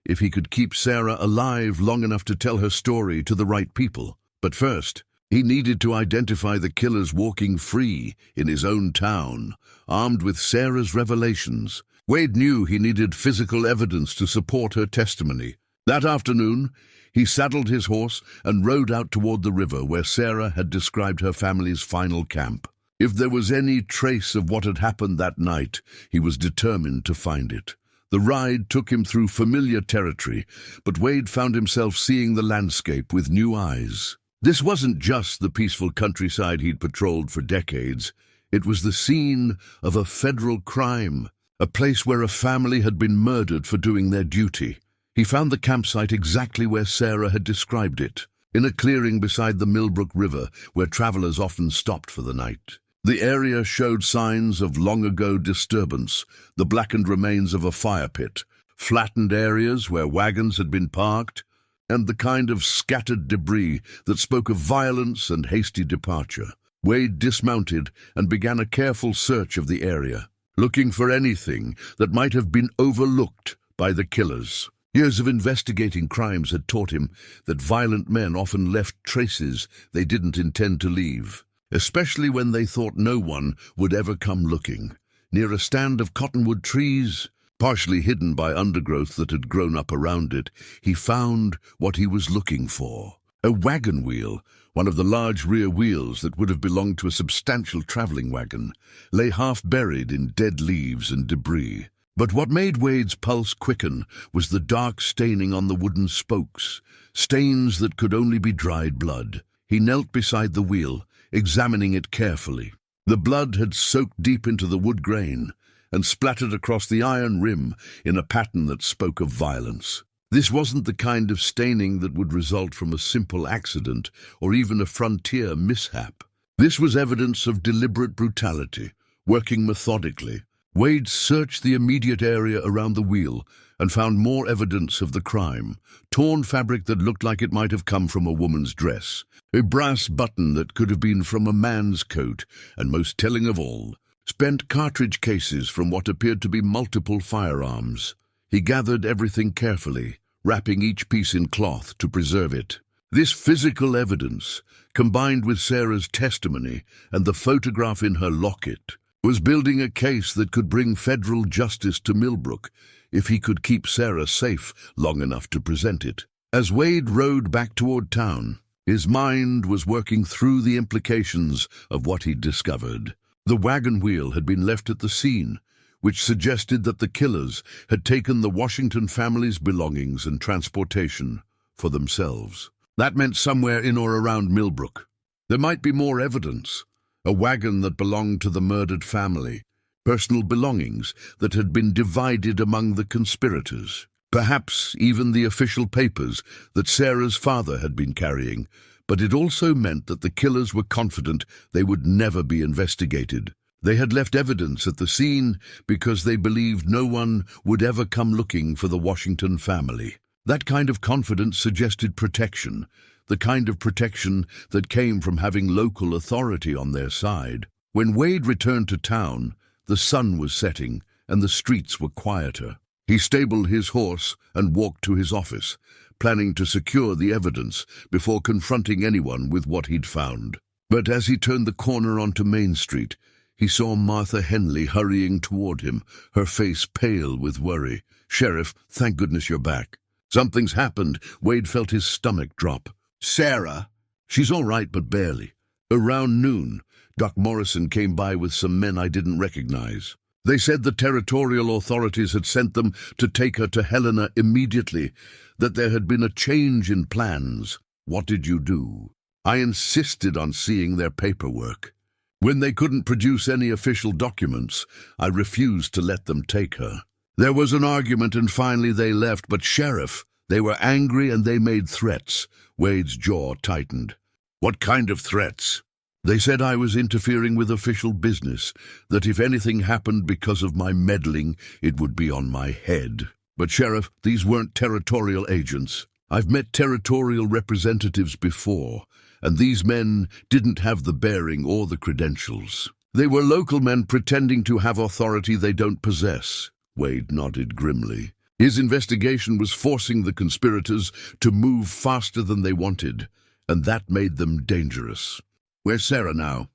if he could keep Sarah alive long enough to tell her story to the right people. But first, he needed to identify the killers walking free in his own town, armed with Sarah's revelations. Wade knew he needed physical evidence to support her testimony. That afternoon, he saddled his horse and rode out toward the river where Sarah had described her family's final camp. If there was any trace of what had happened that night, he was determined to find it. The ride took him through familiar territory, but Wade found himself seeing the landscape with new eyes. This wasn't just the peaceful countryside he'd patrolled for decades. It was the scene of a federal crime, a place where a family had been murdered for doing their duty. He found the campsite exactly where Sarah had described it, in a clearing beside the Millbrook River where travelers often stopped for the night. The area showed signs of long-ago disturbance, the blackened remains of a fire pit, flattened areas where wagons had been parked, and the kind of scattered debris that spoke of violence and hasty departure. Wade dismounted and began a careful search of the area, looking for anything that might have been overlooked by the killers. Years of investigating crimes had taught him that violent men often left traces they didn't intend to leave, especially when they thought no one would ever come looking. Near a stand of cottonwood trees, partially hidden by undergrowth that had grown up around it, he found what he was looking for: a wagon wheel. One of the large rear wheels that would have belonged to a substantial traveling wagon lay half buried in dead leaves and debris. But what made Wade's pulse quicken was the dark staining on the wooden spokes, stains that could only be dried blood. He knelt beside the wheel, examining it carefully. The blood had soaked deep into the wood grain and splattered across the iron rim in a pattern that spoke of violence. This wasn't the kind of staining that would result from a simple accident or even a frontier mishap. This was evidence of deliberate brutality, working methodically. Wade searched the immediate area around the wheel and found more evidence of the crime: torn fabric that looked like it might have come from a woman's dress, a brass button that could have been from a man's coat, and most telling of all, spent cartridge cases from what appeared to be multiple firearms. He gathered everything carefully, wrapping each piece in cloth to preserve it. This physical evidence, combined with Sarah's testimony and the photograph in her locket, was building a case that could bring federal justice to Millbrook if he could keep Sarah safe long enough to present it. As Wade rode back toward town, his mind was working through the implications of what he'd discovered. The wagon wheel had been left at the scene, which suggested that the killers had taken the Washington family's belongings and transportation for themselves. That meant somewhere in or around Millbrook there might be more evidence: a wagon that belonged to the murdered family, personal belongings that had been divided among the conspirators, perhaps even the official papers that Sarah's father had been carrying. But it also meant that the killers were confident they would never be investigated. They had left evidence at the scene because they believed no one would ever come looking for the Washington family. That kind of confidence suggested protection, the kind of protection that came from having local authority on their side. When Wade returned to town, the sun was setting and the streets were quieter. He stabled his horse and walked to his office, planning to secure the evidence before confronting anyone with what he'd found. But as he turned the corner onto Main Street, he saw Martha Henley hurrying toward him, her face pale with worry. "Sheriff, thank goodness you're back." "Something's happened." Wade felt his stomach drop. "Sarah?" "She's all right, but barely." Around noon, Doc Morrison came by with some men I didn't recognize. They said the territorial authorities had sent them to take her to Helena immediately, that there had been a change in plans. "What did you do?" "I insisted on seeing their paperwork. When they couldn't produce any official documents, I refused to let them take her. There was an argument and finally they left, but Sheriff, they were angry and they made threats." Wade's jaw tightened. "What kind of threats?" "They said I was interfering with official business, that if anything happened because of my meddling, it would be on my head." "But Sheriff, these weren't territorial agents. I've met territorial representatives before, and these men didn't have the bearing or the credentials. They were local men pretending to have authority they don't possess." Wade nodded grimly. His investigation was forcing the conspirators to move faster than they wanted, and that made them dangerous. "Where's Sarah now?"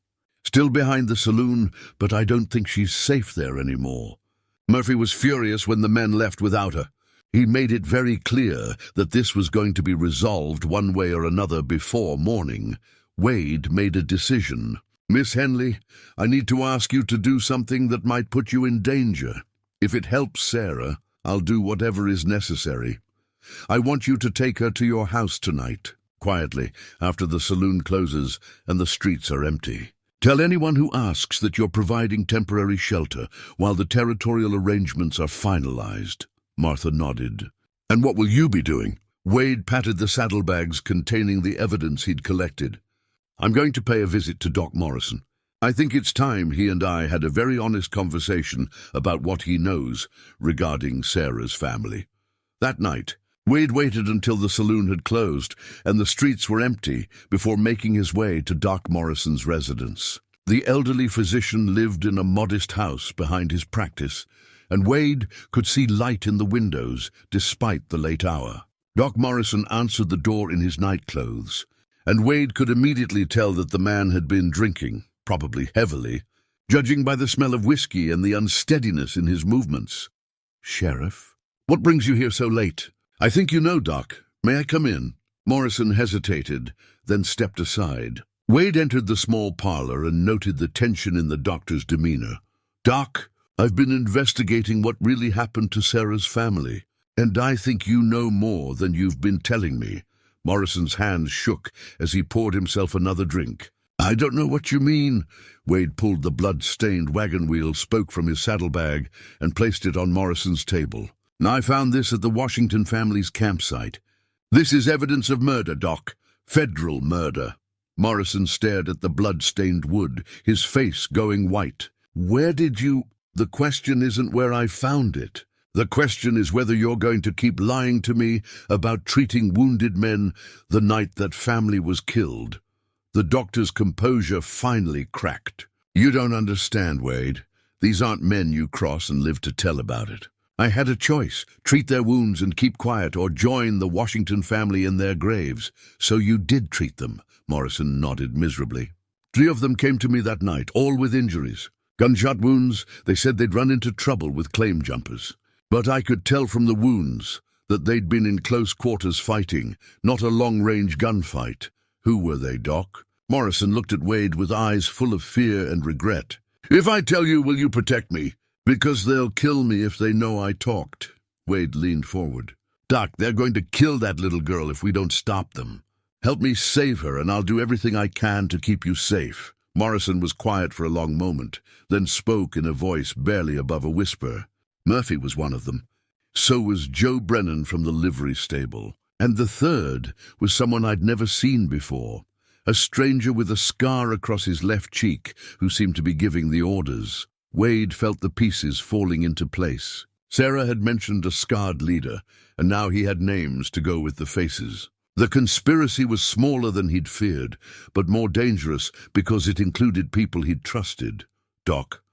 "Still behind the saloon, but I don't think she's safe there anymore." Murphy was furious when the men left without her. He made it very clear that this was going to be resolved one way or another before morning. Wade made a decision. "Miss Henley, I need to ask you to do something that might put you in danger. If it helps Sarah, I'll do whatever is necessary. I want you to take her to your house tonight, quietly, after the saloon closes and the streets are empty. Tell anyone who asks that you're providing temporary shelter while the territorial arrangements are finalized." Martha nodded. "And what will you be doing?" Wade patted the saddlebags containing the evidence he'd collected. "I'm going to pay a visit to Doc Morrison. I think it's time he and I had a very honest conversation about what he knows regarding Sarah's family." That night, Wade waited until the saloon had closed and the streets were empty before making his way to Doc Morrison's residence. The elderly physician lived in a modest house behind his practice, and Wade could see light in the windows despite the late hour. Doc Morrison answered the door in his nightclothes, and Wade could immediately tell that the man had been drinking, probably heavily, judging by the smell of whiskey and the unsteadiness in his movements. "Sheriff? What brings you here so late?" "I think you know, Doc. May I come in?" Morrison hesitated, then stepped aside. Wade entered the small parlor and noted the tension in the doctor's demeanor. "Doc, I've been investigating what really happened to Sarah's family, and I think you know more than you've been telling me." Morrison's hands shook as he poured himself another drink. "I don't know what you mean." Wade pulled the blood-stained wagon wheel spoke from his saddlebag and placed it on Morrison's table. "I found this at the Washington family's campsite. This is evidence of murder, Doc. Federal murder." Morrison stared at the blood-stained wood, his face going white. "Where did you—" "The question isn't where I found it. The question is whether you're going to keep lying to me about treating wounded men the night that family was killed." The doctor's composure finally cracked. "You don't understand, Wade. These aren't men you cross and live to tell about it. I had a choice, treat their wounds and keep quiet, or join the Washington family in their graves. So you did treat them." Morrison nodded miserably. 3 of them came to me that night, all with injuries. Gunshot wounds. They said they'd run into trouble with claim jumpers. But I could tell from the wounds that they'd been in close quarters fighting, not a long-range gunfight. "Who were they, Doc?" Morrison looked at Wade with eyes full of fear and regret. "If I tell you, will you protect me? Because they'll kill me if they know I talked." Wade leaned forward. "Doc, they're going to kill that little girl if we don't stop them. Help me save her, and I'll do everything I can to keep you safe." Morrison was quiet for a long moment, then spoke in a voice barely above a whisper. "Murphy was one of them. So was Joe Brennan from the livery stable. And the third was someone I'd never seen before. A stranger with a scar across his left cheek who seemed to be giving the orders." Wade felt the pieces falling into place. Sarah had mentioned a scarred leader, and now he had names to go with the faces. The conspiracy was smaller than he'd feared, but more dangerous because it included people he'd trusted. "Doc,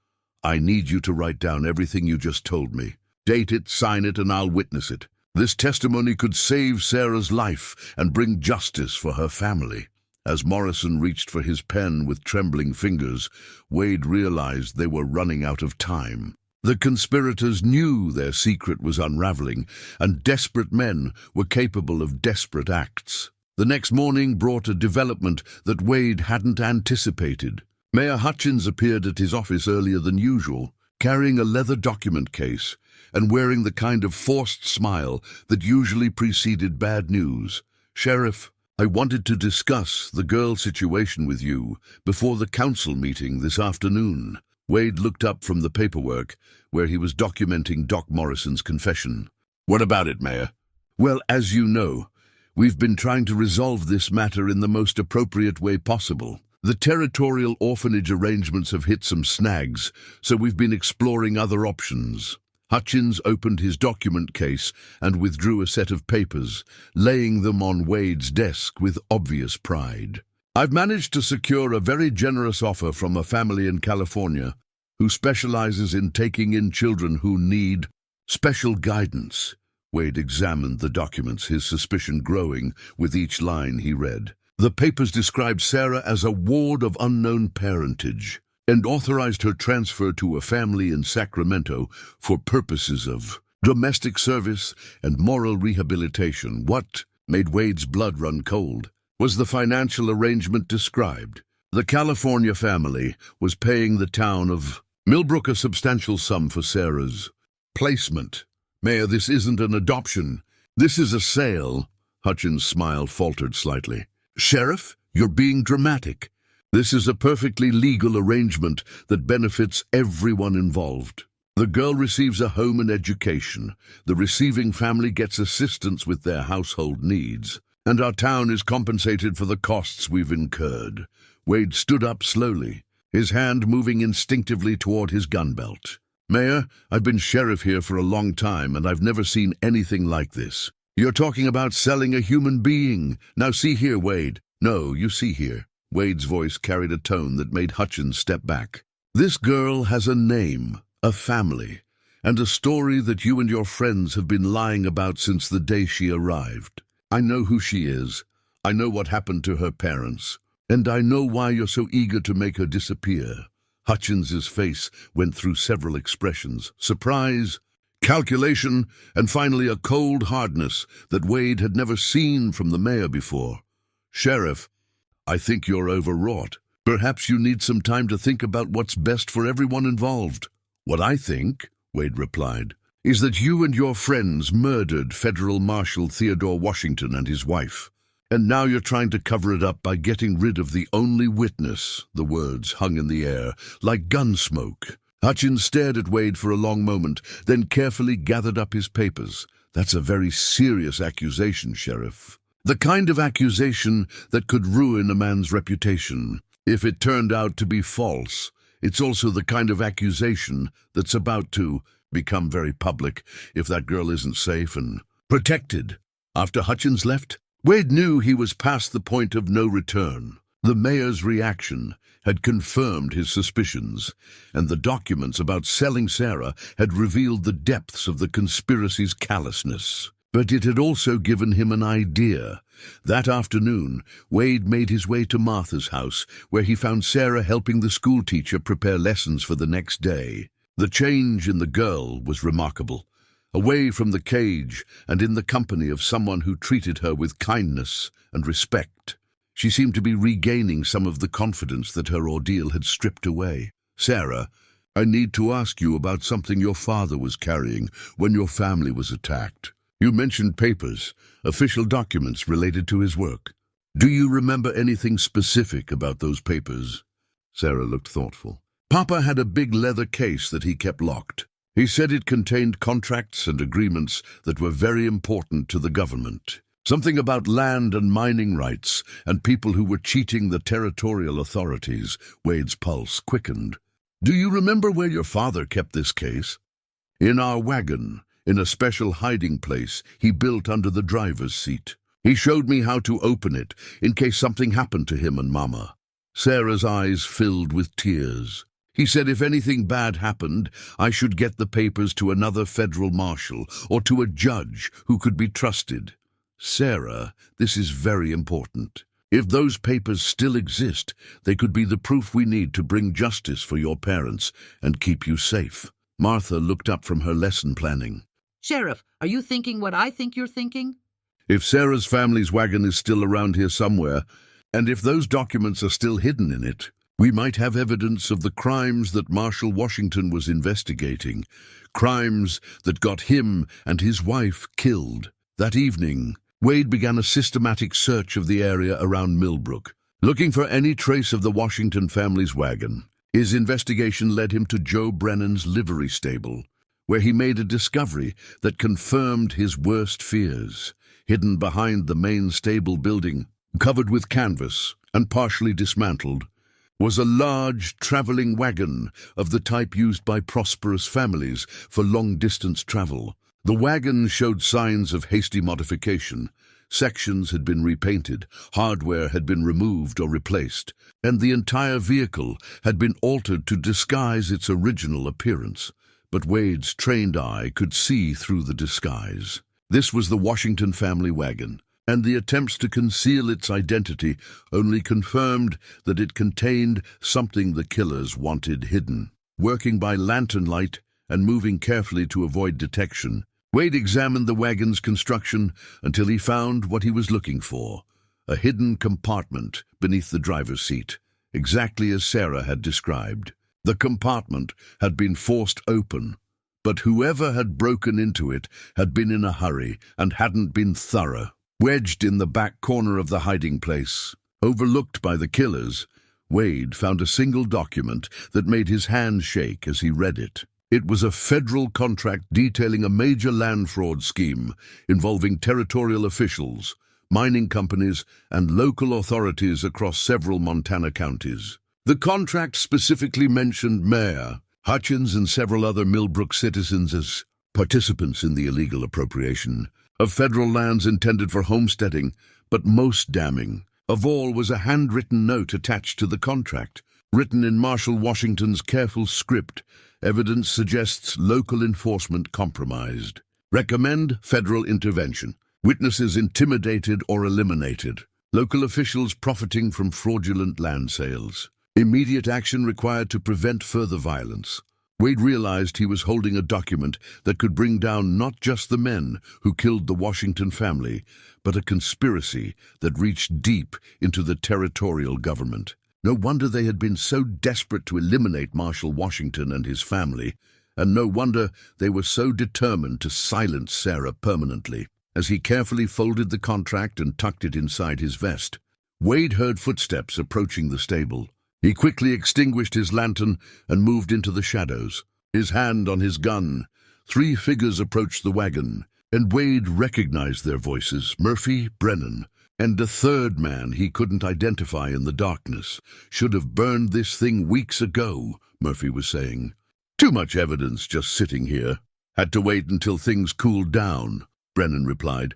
I need you to write down everything you just told me. Date it, sign it, and I'll witness it. This testimony could save Sarah's life and bring justice for her family." As Morrison reached for his pen with trembling fingers, Wade realized they were running out of time. The conspirators knew their secret was unraveling, and desperate men were capable of desperate acts. The next morning brought a development that Wade hadn't anticipated. Mayor Hutchins appeared at his office earlier than usual, carrying a leather document case and wearing the kind of forced smile that usually preceded bad news. "Sheriff, I wanted to discuss the girl situation with you before the council meeting this afternoon." Wade looked up from the paperwork where he was documenting Doc Morrison's confession. "What about it, Mayor?" "Well, as you know, we've been trying to resolve this matter in the most appropriate way possible. The territorial orphanage arrangements have hit some snags, so we've been exploring other options." Hutchins opened his document case and withdrew a set of papers, laying them on Wade's desk with obvious pride. "I've managed to secure a very generous offer from a family in California who specializes in taking in children who need special guidance." Wade examined the documents, his suspicion growing with each line he read. The papers described Sarah as a ward of unknown parentage and authorized her transfer to a family in Sacramento for purposes of domestic service and moral rehabilitation. What made Wade's blood run cold was the financial arrangement described. The California family was paying the town of Millbrook a substantial sum for Sarah's placement. "Mayor, this isn't an adoption. This is a sale." Hutchins' smile faltered slightly. "Sheriff, you're being dramatic. This is a perfectly legal arrangement that benefits everyone involved. The girl receives a home and education, the receiving family gets assistance with their household needs, and our town is compensated for the costs we've incurred." Wade stood up slowly, his hand moving instinctively toward his gun belt. "Mayor, I've been sheriff here for a long time, and I've never seen anything like this. You're talking about selling a human being. Now see here, Wade." "No, you see here." Wade's voice carried a tone that made Hutchins step back. "This girl has a name, a family, and a story that you and your friends have been lying about since the day she arrived. I know who she is. I know what happened to her parents. And I know why you're so eager to make her disappear." Hutchins's face went through several expressions: surprise, calculation, and finally a cold hardness that Wade had never seen from the mayor before. "Sheriff, I think you're overwrought. Perhaps you need some time to think about what's best for everyone involved." "What I think," Wade replied, "is that you and your friends murdered Federal Marshal Theodore Washington and his wife. And now you're trying to cover it up by getting rid of the only witness." The words hung in the air, like gun smoke. Hutchins stared at Wade for a long moment, then carefully gathered up his papers. "That's a very serious accusation, Sheriff. The kind of accusation that could ruin a man's reputation. If it turned out to be false, it's also the kind of accusation that's about to become very public if that girl isn't safe and protected." After Hutchins left, Wade knew he was past the point of no return. The mayor's reaction had confirmed his suspicions, and the documents about selling Sarah had revealed the depths of the conspiracy's callousness. But it had also given him an idea. That afternoon, Wade made his way to Martha's house, where he found Sarah helping the schoolteacher prepare lessons for the next day. The change in the girl was remarkable. Away from the cage and in the company of someone who treated her with kindness and respect, she seemed to be regaining some of the confidence that her ordeal had stripped away. "Sarah, I need to ask you about something your father was carrying when your family was attacked. You mentioned papers, official documents related to his work. Do you remember anything specific about those papers?" Sarah looked thoughtful. "Papa had a big leather case that he kept locked. He said it contained contracts and agreements that were very important to the government. Something about land and mining rights and people who were cheating the territorial authorities." Wade's pulse quickened. "Do you remember where your father kept this case?" "In our wagon, in a special hiding place he built under the driver's seat. He showed me how to open it in case something happened to him and Mama. Sarah's eyes filled with tears. He said if anything bad happened, I should get the papers to another federal marshal or to a judge who could be trusted. Sarah, this is very important. If those papers still exist, they could be the proof we need to bring justice for your parents and keep you safe. Martha looked up from her lesson planning. Sheriff, are you thinking what I think you're thinking? If Sarah's family's wagon is still around here somewhere, and if those documents are still hidden in it, we might have evidence of the crimes that Marshal Washington was investigating, crimes that got him and his wife killed. That evening, Wade began a systematic search of the area around Millbrook, looking for any trace of the Washington family's wagon. His investigation led him to Joe Brennan's livery stable, where he made a discovery that confirmed his worst fears. Hidden behind the main stable building, covered with canvas and partially dismantled, was a large traveling wagon of the type used by prosperous families for long-distance travel. The wagon showed signs of hasty modification. Sections had been repainted, hardware had been removed or replaced, and the entire vehicle had been altered to disguise its original appearance. But Wade's trained eye could see through the disguise. This was the Washington family wagon, and the attempts to conceal its identity only confirmed that it contained something the killers wanted hidden. Working by lantern light and moving carefully to avoid detection, Wade examined the wagon's construction until he found what he was looking for, a hidden compartment beneath the driver's seat, exactly as Sarah had described. The compartment had been forced open, but whoever had broken into it had been in a hurry and hadn't been thorough. Wedged in the back corner of the hiding place, overlooked by the killers, Wade found a single document that made his hand shake as he read it. It was a federal contract detailing a major land fraud scheme involving territorial officials, mining companies, and local authorities across several Montana counties. The contract specifically mentioned Mayor Hutchins and several other Millbrook citizens as participants in the illegal appropriation of federal lands intended for homesteading, but most damning of all was a handwritten note attached to the contract. Written in Marshal Washington's careful script, evidence suggests local enforcement compromised. Recommend federal intervention. Witnesses intimidated or eliminated. Local officials profiting from fraudulent land sales. Immediate action required to prevent further violence. Wade realized he was holding a document that could bring down not just the men who killed the Washington family, but a conspiracy that reached deep into the territorial government. No wonder they had been so desperate to eliminate Marshal Washington and his family, and no wonder they were so determined to silence Sarah permanently. As he carefully folded the contract and tucked it inside his vest, Wade heard footsteps approaching the stable. He quickly extinguished his lantern and moved into the shadows, his hand on his gun. 3 figures approached the wagon, and Wade recognized their voices, Murphy, Brennan, and a third man he couldn't identify in the darkness. Should have burned this thing weeks ago, Murphy was saying. Too much evidence just sitting here. Had to wait until things cooled down, Brennan replied.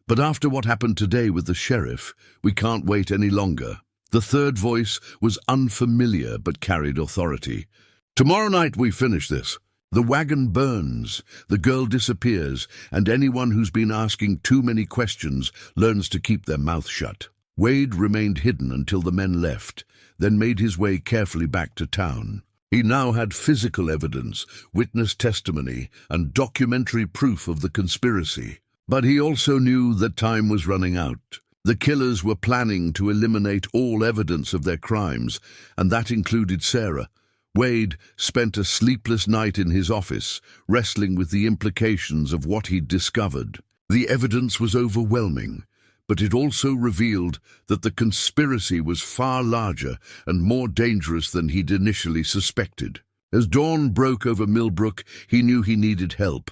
But after what happened today with the sheriff, we can't wait any longer. The third voice was unfamiliar but carried authority. Tomorrow night we finish this. The wagon burns, the girl disappears, and anyone who's been asking too many questions learns to keep their mouth shut. Wade remained hidden until the men left, then made his way carefully back to town. He now had physical evidence, witness testimony, and documentary proof of the conspiracy. But he also knew that time was running out. The killers were planning to eliminate all evidence of their crimes, and that included Sarah. Wade spent a sleepless night in his office, wrestling with the implications of what he'd discovered. The evidence was overwhelming, but it also revealed that the conspiracy was far larger and more dangerous than he'd initially suspected. As dawn broke over Millbrook, he knew he needed help,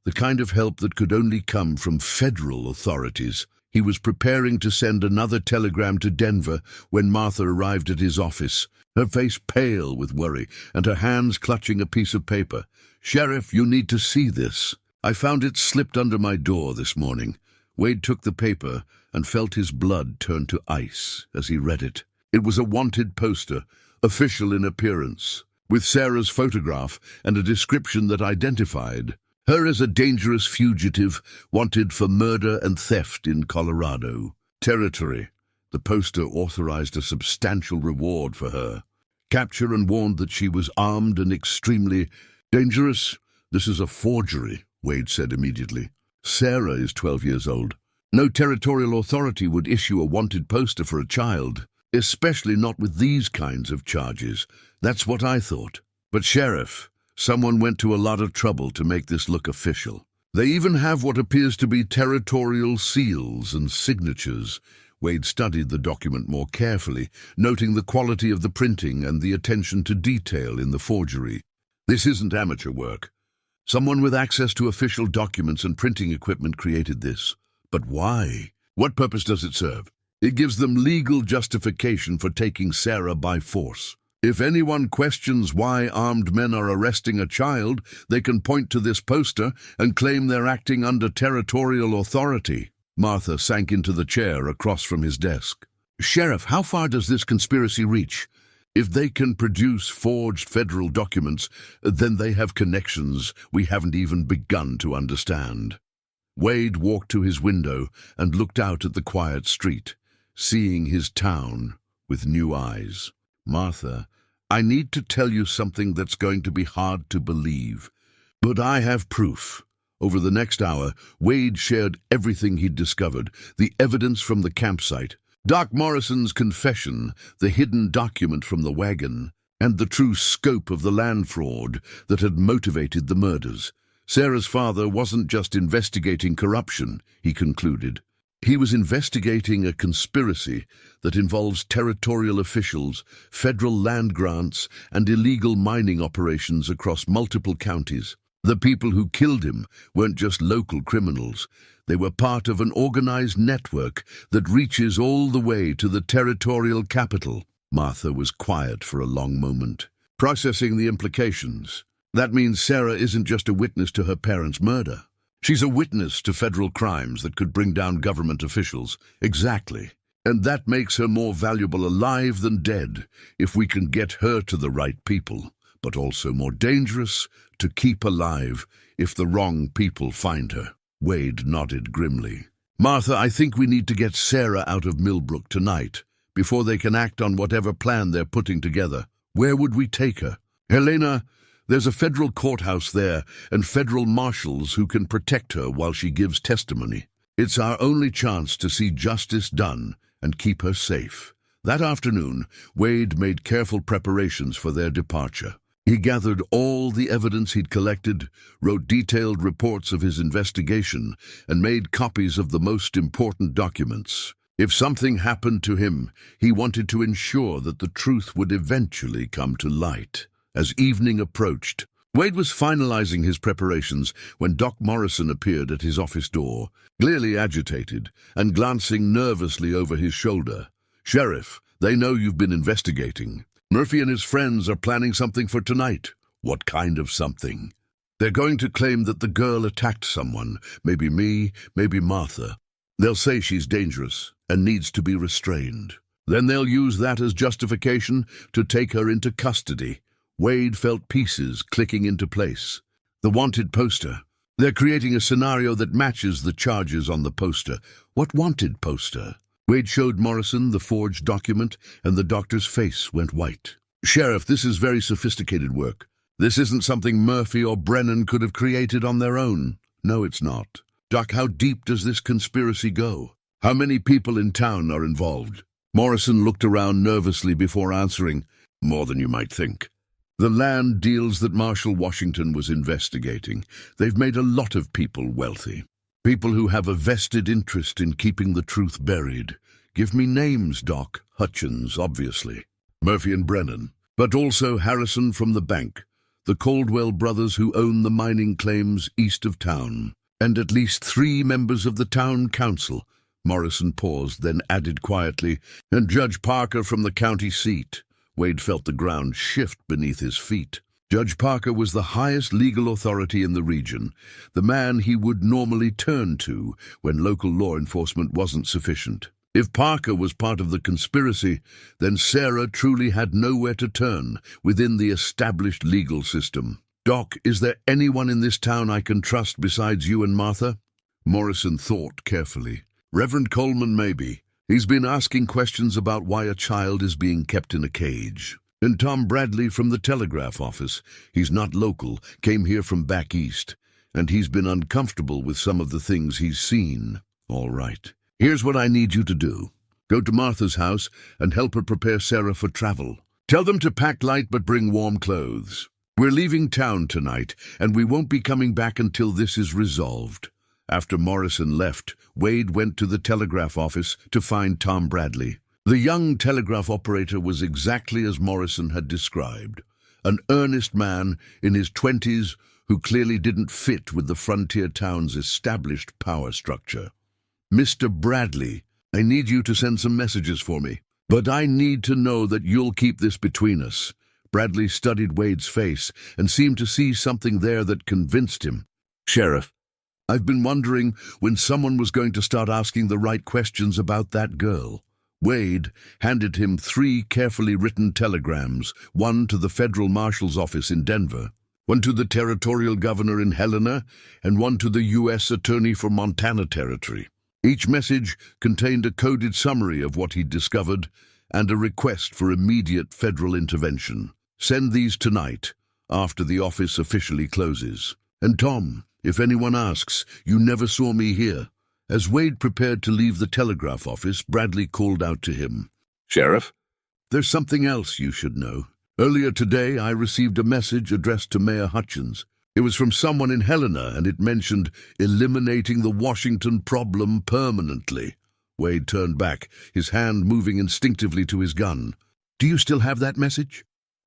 the kind of help that could only come from federal authorities. He was preparing to send another telegram to Denver when Martha arrived at his office, her face pale with worry and her hands clutching a piece of paper. "Sheriff, you need to see this. I found it slipped under my door this morning. Wade took the paper and felt his blood turn to ice as he read it. It was a wanted poster, official in appearance, with Sarah's photograph and a description that identified her as a dangerous fugitive wanted for murder and theft in Colorado territory. The poster authorized a substantial reward for her capture and warned that she was armed and extremely dangerous. "This is a forgery," Wade said immediately. "Sarah is 12 years old. No territorial authority would issue a wanted poster for a child, especially not with these kinds of charges. That's what I thought. But Sheriff, someone went to a lot of trouble to make this look official. They even have what appears to be territorial seals and signatures." Wade studied the document more carefully, noting the quality of the printing and the attention to detail in the forgery. "This isn't amateur work. Someone with access to official documents and printing equipment created this. But why? What purpose does it serve? It gives them legal justification for taking Sarah by force. If anyone questions why armed men are arresting a child, they can point to this poster and claim they're acting under territorial authority." Martha sank into the chair across from his desk. "Sheriff, how far does this conspiracy reach? If they can produce forged federal documents, then they have connections we haven't even begun to understand." Wade walked to his window and looked out at the quiet street, seeing his town with new eyes. "Martha, I need to tell you something that's going to be hard to believe, but I have proof." Over the next hour, Wade shared everything he'd discovered, the evidence from the campsite, Doc Morrison's confession, the hidden document from the wagon, and the true scope of the land fraud that had motivated the murders. Sarah's father wasn't just investigating corruption, he concluded. He was investigating a conspiracy that involves territorial officials, federal land grants, and illegal mining operations across multiple counties. The people who killed him weren't just local criminals. They were part of an organized network that reaches all the way to the territorial capital. Martha was quiet for a long moment, processing the implications. That means Sarah isn't just a witness to her parents' murder. She's a witness to federal crimes that could bring down government officials. Exactly. And that makes her more valuable alive than dead, if we can get her to the right people, but also more dangerous to keep alive if the wrong people find her. Wade nodded grimly. "Martha, I think we need to get Sarah out of Millbrook tonight, before they can act on whatever plan they're putting together. Where would we take her?" "Helena, there's a federal courthouse there and federal marshals who can protect her while she gives testimony. It's our only chance to see justice done and keep her safe." That afternoon, Wade made careful preparations for their departure. He gathered all the evidence he'd collected, wrote detailed reports of his investigation, and made copies of the most important documents. If something happened to him, he wanted to ensure that the truth would eventually come to light. As evening approached, Wade was finalizing his preparations when Doc Morrison appeared at his office door, clearly agitated and glancing nervously over his shoulder. "Sheriff, they know you've been investigating. Murphy and his friends are planning something for tonight." "What kind of something?" "They're going to claim that the girl attacked someone, maybe me, maybe Martha. They'll say she's dangerous and needs to be restrained. Then they'll use that as justification to take her into custody." Wade felt pieces clicking into place. The wanted poster. They're creating a scenario that matches the charges on the poster. What wanted poster? Wade showed Morrison the forged document, and the doctor's face went white. "Sheriff, this is very sophisticated work. This isn't something Murphy or Brennan could have created on their own." "No, it's not." "Doc, how deep does this conspiracy go? How many people in town are involved?" Morrison looked around nervously before answering. "More than you might think. The land deals that Marshal Washington was investigating, they've made a lot of people wealthy. People who have a vested interest in keeping the truth buried. Give me names, Doc. Hutchins, obviously. Murphy and Brennan. But also Harrison from the bank. The Caldwell brothers who own the mining claims east of town. And at least 3 members of the town council." Morrison paused, then added quietly, "And Judge Parker from the county seat." Wade felt the ground shift beneath his feet. Judge Parker was the highest legal authority in the region, the man he would normally turn to when local law enforcement wasn't sufficient. If Parker was part of the conspiracy, then Sarah truly had nowhere to turn within the established legal system. "Doc, is there anyone in this town I can trust besides you and Martha?" Morrison thought carefully. "Reverend Coleman, maybe. He's been asking questions about why a child is being kept in a cage. And Tom Bradley from the telegraph office. He's not local, came here from back east, and he's been uncomfortable with some of the things he's seen." "All right. Here's what I need you to do. Go to Martha's house and help her prepare Sarah for travel. Tell them to pack light but bring warm clothes. We're leaving town tonight, and we won't be coming back until this is resolved." After Morrison left, Wade went to the telegraph office to find Tom Bradley. The young telegraph operator was exactly as Morrison had described, an earnest man in his 20s who clearly didn't fit with the frontier town's established power structure. "Mr. Bradley, I need you to send some messages for me, but I need to know that you'll keep this between us." Bradley studied Wade's face and seemed to see something there that convinced him. "Sheriff, I've been wondering when someone was going to start asking the right questions about that girl." Wade handed him 3 carefully written telegrams, one to the federal marshal's office in Denver, one to the territorial governor in Helena, and one to the U.S. attorney for Montana Territory. Each message contained a coded summary of what he'd discovered and a request for immediate federal intervention. "Send these tonight, after the office officially closes. And Tom, if anyone asks, you never saw me here." As Wade prepared to leave the telegraph office, Bradley called out to him. "Sheriff, there's something else you should know. Earlier today, I received a message addressed to Mayor Hutchins. It was from someone in Helena, and it mentioned eliminating the Washington problem permanently." Wade turned back, his hand moving instinctively to his gun. "Do you still have that message?"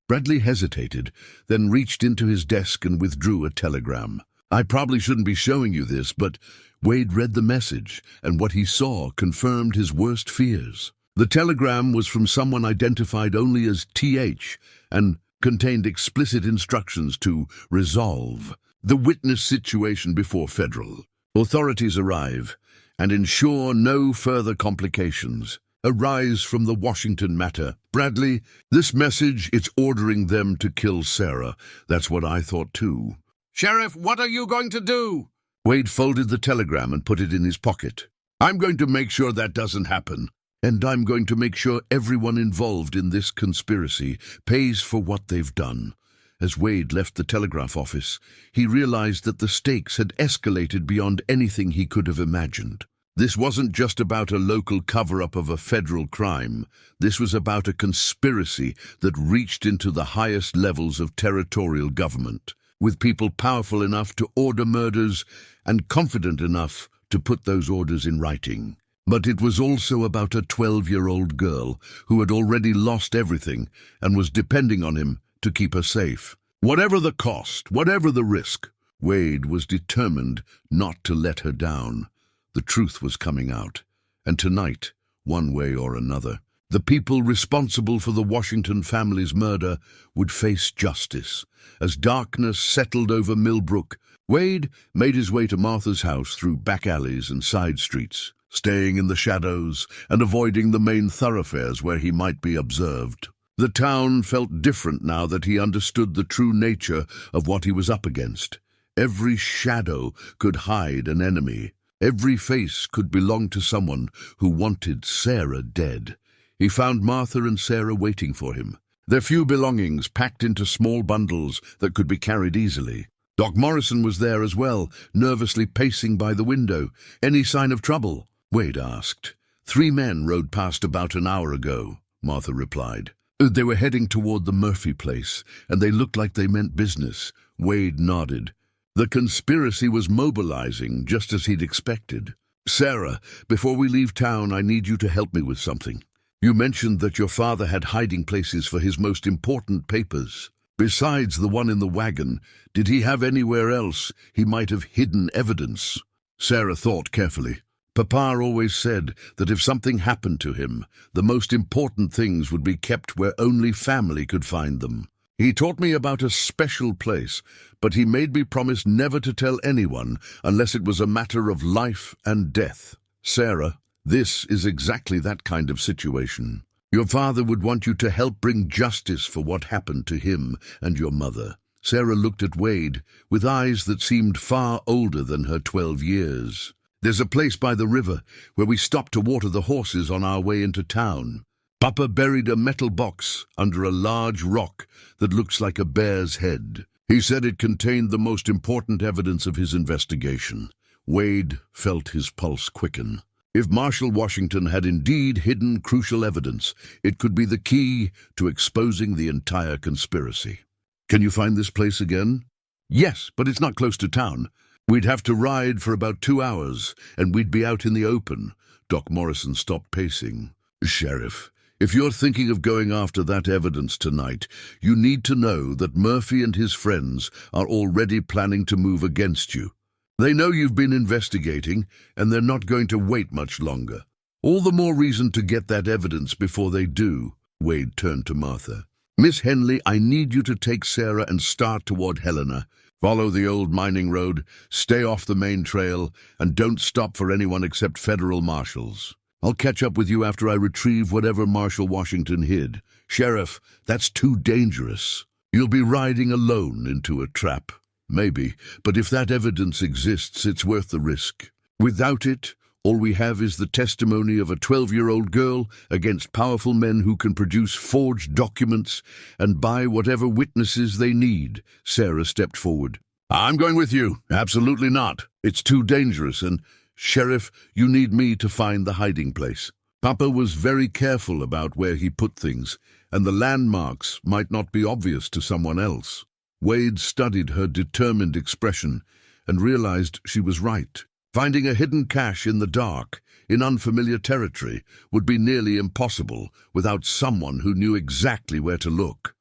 Bradley hesitated, then reached into his desk and withdrew a telegram. "I probably shouldn't be showing you this, but..." Wade read the message, and what he saw confirmed his worst fears. The telegram was from someone identified only as TH and contained explicit instructions to resolve the witness situation before federal authorities arrive and ensure no further complications arise from the Washington matter. "Bradley, this message, it's ordering them to kill Sarah." "That's what I thought too." "Sheriff, what are you going to do?" Wade folded the telegram and put it in his pocket. "I'm going to make sure that doesn't happen. And I'm going to make sure everyone involved in this conspiracy pays for what they've done." As Wade left the telegraph office, he realized that the stakes had escalated beyond anything he could have imagined. This wasn't just about a local cover-up of a federal crime. This was about a conspiracy that reached into the highest levels of territorial government, with people powerful enough to order murders and confident enough to put those orders in writing. But it was also about a 12-year-old girl who had already lost everything and was depending on him to keep her safe. Whatever the cost, whatever the risk, Wade was determined not to let her down. The truth was coming out, and tonight, one way or another, the people responsible for the Washington family's murder would face justice. As darkness settled over Millbrook, Wade made his way to Martha's house through back alleys and side streets, staying in the shadows and avoiding the main thoroughfares where he might be observed. The town felt different now that he understood the true nature of what he was up against. Every shadow could hide an enemy. Every face could belong to someone who wanted Sarah dead. He found Martha and Sarah waiting for him, their few belongings packed into small bundles that could be carried easily. Doc Morrison was there as well, nervously pacing by the window. "Any sign of trouble?" Wade asked. "3 men rode past about an hour ago," Martha replied. "They were heading toward the Murphy place, and they looked like they meant business." Wade nodded. The conspiracy was mobilizing, just as he'd expected. "Sarah, before we leave town, I need you to help me with something. You mentioned that your father had hiding places for his most important papers. Besides the one in the wagon, did he have anywhere else he might have hidden evidence?" Sarah thought carefully. "Papa always said that if something happened to him, the most important things would be kept where only family could find them. He taught me about a special place, but he made me promise never to tell anyone unless it was a matter of life and death. Sarah, this is exactly that kind of situation. Your father would want you to help bring justice for what happened to him and your mother. Sarah looked at Wade with eyes that seemed far older than her 12 years. There's a place by the river where we stopped to water the horses on our way into town. Papa buried a metal box under a large rock that looks like a bear's head. He said it contained the most important evidence of his investigation. Wade felt his pulse quicken. If Marshal Washington had indeed hidden crucial evidence, it could be the key to exposing the entire conspiracy. Can you find this place again? Yes, but it's not close to town. We'd have to ride for about 2 hours, and we'd be out in the open. Doc Morrison stopped pacing. Sheriff, if you're thinking of going after that evidence tonight, you need to know that Murphy and his friends are already planning to move against you. They know you've been investigating, and they're not going to wait much longer. All the more reason to get that evidence before they do. Wade turned to Martha. Miss Henley, I need you to take Sarah and start toward Helena. Follow the old mining road, stay off the main trail, and don't stop for anyone except federal marshals. I'll catch up with you after I retrieve whatever Marshal Washington hid. Sheriff, that's too dangerous. You'll be riding alone into a trap. Maybe, but if that evidence exists, it's worth the risk. Without it, all we have is the testimony of a 12-year-old girl against powerful men who can produce forged documents and buy whatever witnesses they need. Sarah stepped forward. I'm going with you. Absolutely not. It's too dangerous, and, Sheriff, you need me to find the hiding place. Papa was very careful about where he put things, and the landmarks might not be obvious to someone else. Wade studied her determined expression and realized she was right. Finding a hidden cache in the dark, in unfamiliar territory, would be nearly impossible without someone who knew exactly where to look.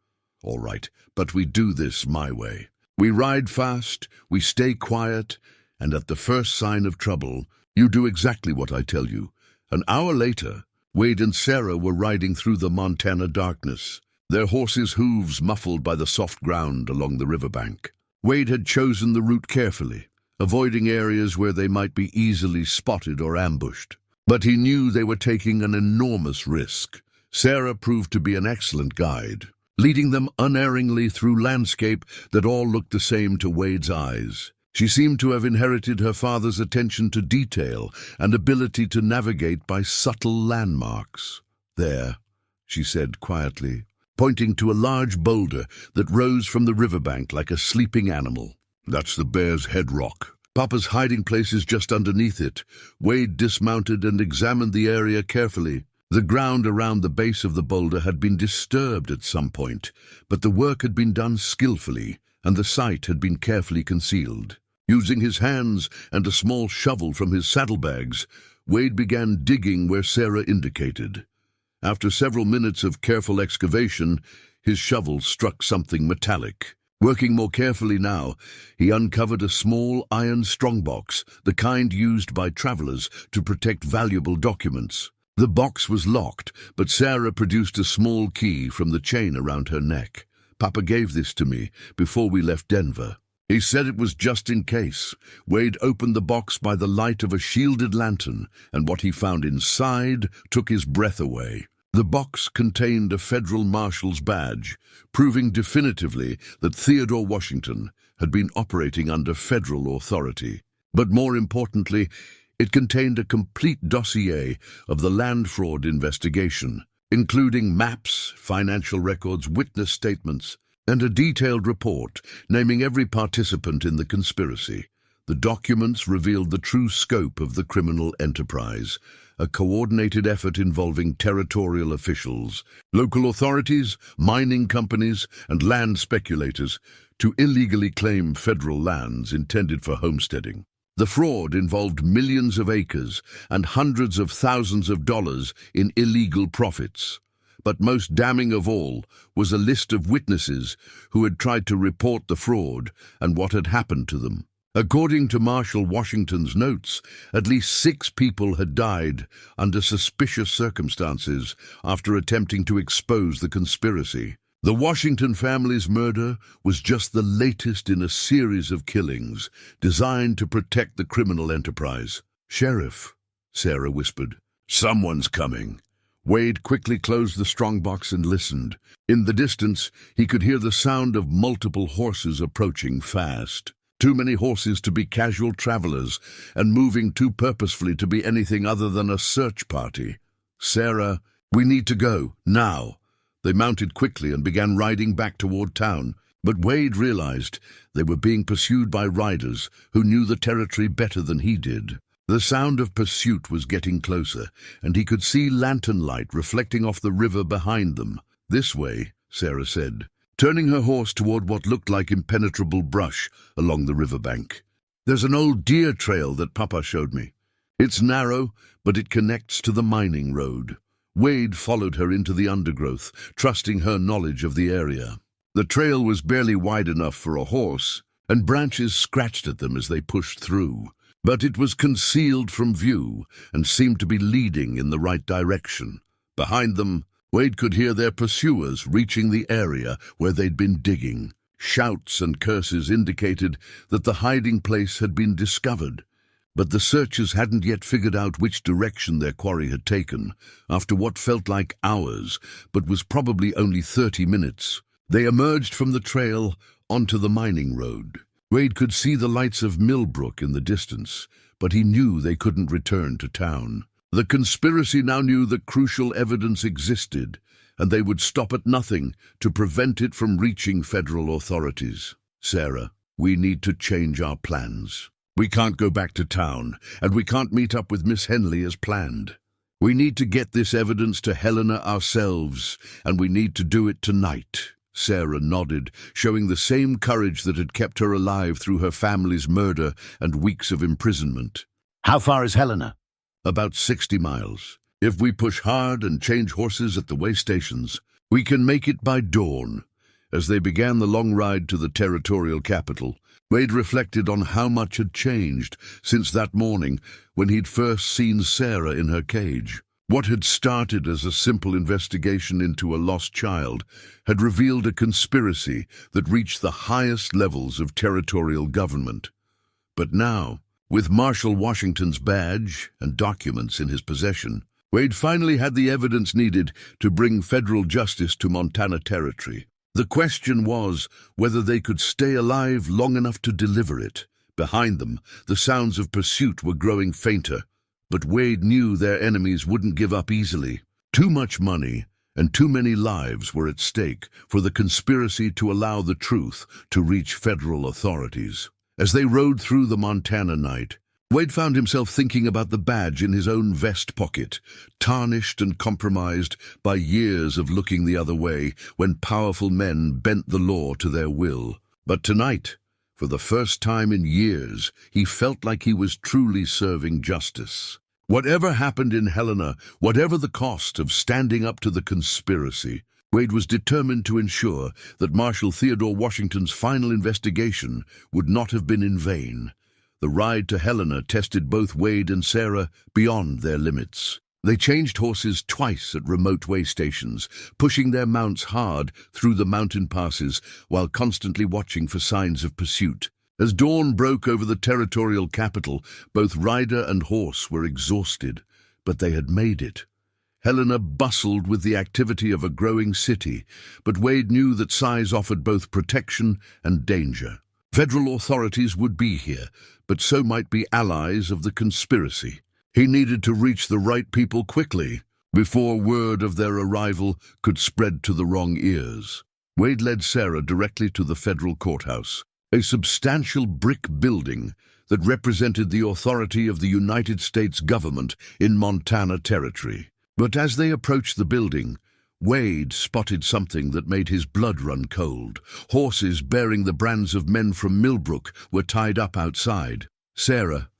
All right, but we do this my way. We ride fast, we stay quiet, and at the first sign of trouble, you do exactly what I tell you. An hour later, Wade and Sarah were riding through the Montana darkness, their horses' hooves muffled by the soft ground along the riverbank. Wade had chosen the route carefully, avoiding areas where they might be easily spotted or ambushed. But he knew they were taking an enormous risk. Sarah proved to be an excellent guide, leading them unerringly through landscape that all looked the same to Wade's eyes. She seemed to have inherited her father's attention to detail and ability to navigate by subtle landmarks. There, she said quietly, pointing to a large boulder that rose from the riverbank like a sleeping animal. That's the Bear's Head Rock. Papa's hiding place is just underneath it. Wade dismounted and examined the area carefully. The ground around the base of the boulder had been disturbed at some point, but the work had been done skillfully, and the site had been carefully concealed. Using his hands and a small shovel from his saddlebags, Wade began digging where Sarah indicated. After several minutes of careful excavation, his shovel struck something metallic. Working more carefully now, he uncovered a small iron strongbox, the kind used by travelers to protect valuable documents. The box was locked, but Sarah produced a small key from the chain around her neck. Papa gave this to me before we left Denver. He said it was just in case. Wade opened the box by the light of a shielded lantern, and what he found inside took his breath away. The box contained a federal marshal's badge, proving definitively that Theodore Washington had been operating under federal authority. But more importantly, it contained a complete dossier of the land fraud investigation, including maps, financial records, witness statements, and a detailed report naming every participant in the conspiracy. The documents revealed the true scope of the criminal enterprise, a coordinated effort involving territorial officials, local authorities, mining companies, and land speculators to illegally claim federal lands intended for homesteading. The fraud involved millions of acres and hundreds of thousands of dollars in illegal profits. But most damning of all was a list of witnesses who had tried to report the fraud and what had happened to them. According to Marshal Washington's notes, at least 6 people had died under suspicious circumstances after attempting to expose the conspiracy. The Washington family's murder was just the latest in a series of killings designed to protect the criminal enterprise. "Sheriff," Sarah whispered, "someone's coming." Wade quickly closed the strongbox and listened. In the distance, he could hear the sound of multiple horses approaching fast. Too many horses to be casual travelers, and moving too purposefully to be anything other than a search party. "Sarah, we need to go, now." They mounted quickly and began riding back toward town. But Wade realized they were being pursued by riders who knew the territory better than he did. The sound of pursuit was getting closer, and he could see lantern light reflecting off the river behind them. "This way," Sarah said, turning her horse toward what looked like impenetrable brush along the riverbank. "There's an old deer trail that Papa showed me. It's narrow, but it connects to the mining road." Wade followed her into the undergrowth, trusting her knowledge of the area. The trail was barely wide enough for a horse, and branches scratched at them as they pushed through. But it was concealed from view and seemed to be leading in the right direction. Behind them, Wade could hear their pursuers reaching the area where they'd been digging. Shouts and curses indicated that the hiding place had been discovered. But the searchers hadn't yet figured out which direction their quarry had taken, after what felt like hours, but was probably only 30 minutes. They emerged from the trail onto the mining road. Wade could see the lights of Millbrook in the distance, but he knew they couldn't return to town. The conspiracy now knew that crucial evidence existed, and they would stop at nothing to prevent it from reaching federal authorities. "Sarah, we need to change our plans. We can't go back to town, and we can't meet up with Miss Henley as planned. We need to get this evidence to Helena ourselves, and we need to do it tonight." Sarah nodded, showing the same courage that had kept her alive through her family's murder and weeks of imprisonment. "How far is Helena?" "About 60 miles. If we push hard and change horses at the way stations, we can make it by dawn." As they began the long ride to the territorial capital, Wade reflected on how much had changed since that morning when he'd first seen Sarah in her cage. What had started as a simple investigation into a lost child had revealed a conspiracy that reached the highest levels of territorial government. But now, with Marshal Washington's badge and documents in his possession, Wade finally had the evidence needed to bring federal justice to Montana Territory. The question was whether they could stay alive long enough to deliver it. Behind them, the sounds of pursuit were growing fainter, but Wade knew their enemies wouldn't give up easily. Too much money and too many lives were at stake for the conspiracy to allow the truth to reach federal authorities. As they rode through the Montana night, Wade found himself thinking about the badge in his own vest pocket, tarnished and compromised by years of looking the other way when powerful men bent the law to their will. But tonight, for the first time in years, he felt like he was truly serving justice. Whatever happened in Helena, whatever the cost of standing up to the conspiracy, Wade was determined to ensure that Marshal Theodore Washington's final investigation would not have been in vain. The ride to Helena tested both Wade and Sarah beyond their limits. They changed horses twice at remote way stations, pushing their mounts hard through the mountain passes while constantly watching for signs of pursuit. As dawn broke over the territorial capital, both rider and horse were exhausted, but they had made it. Helena bustled with the activity of a growing city, but Wade knew that size offered both protection and danger. Federal authorities would be here, but so might be allies of the conspiracy. He needed to reach the right people quickly, before word of their arrival could spread to the wrong ears. Wade led Sarah directly to the federal courthouse, a substantial brick building that represented the authority of the United States government in Montana Territory. But as they approached the building, Wade spotted something that made his blood run cold. Horses bearing the brands of men from Millbrook were tied up outside. "Sarah,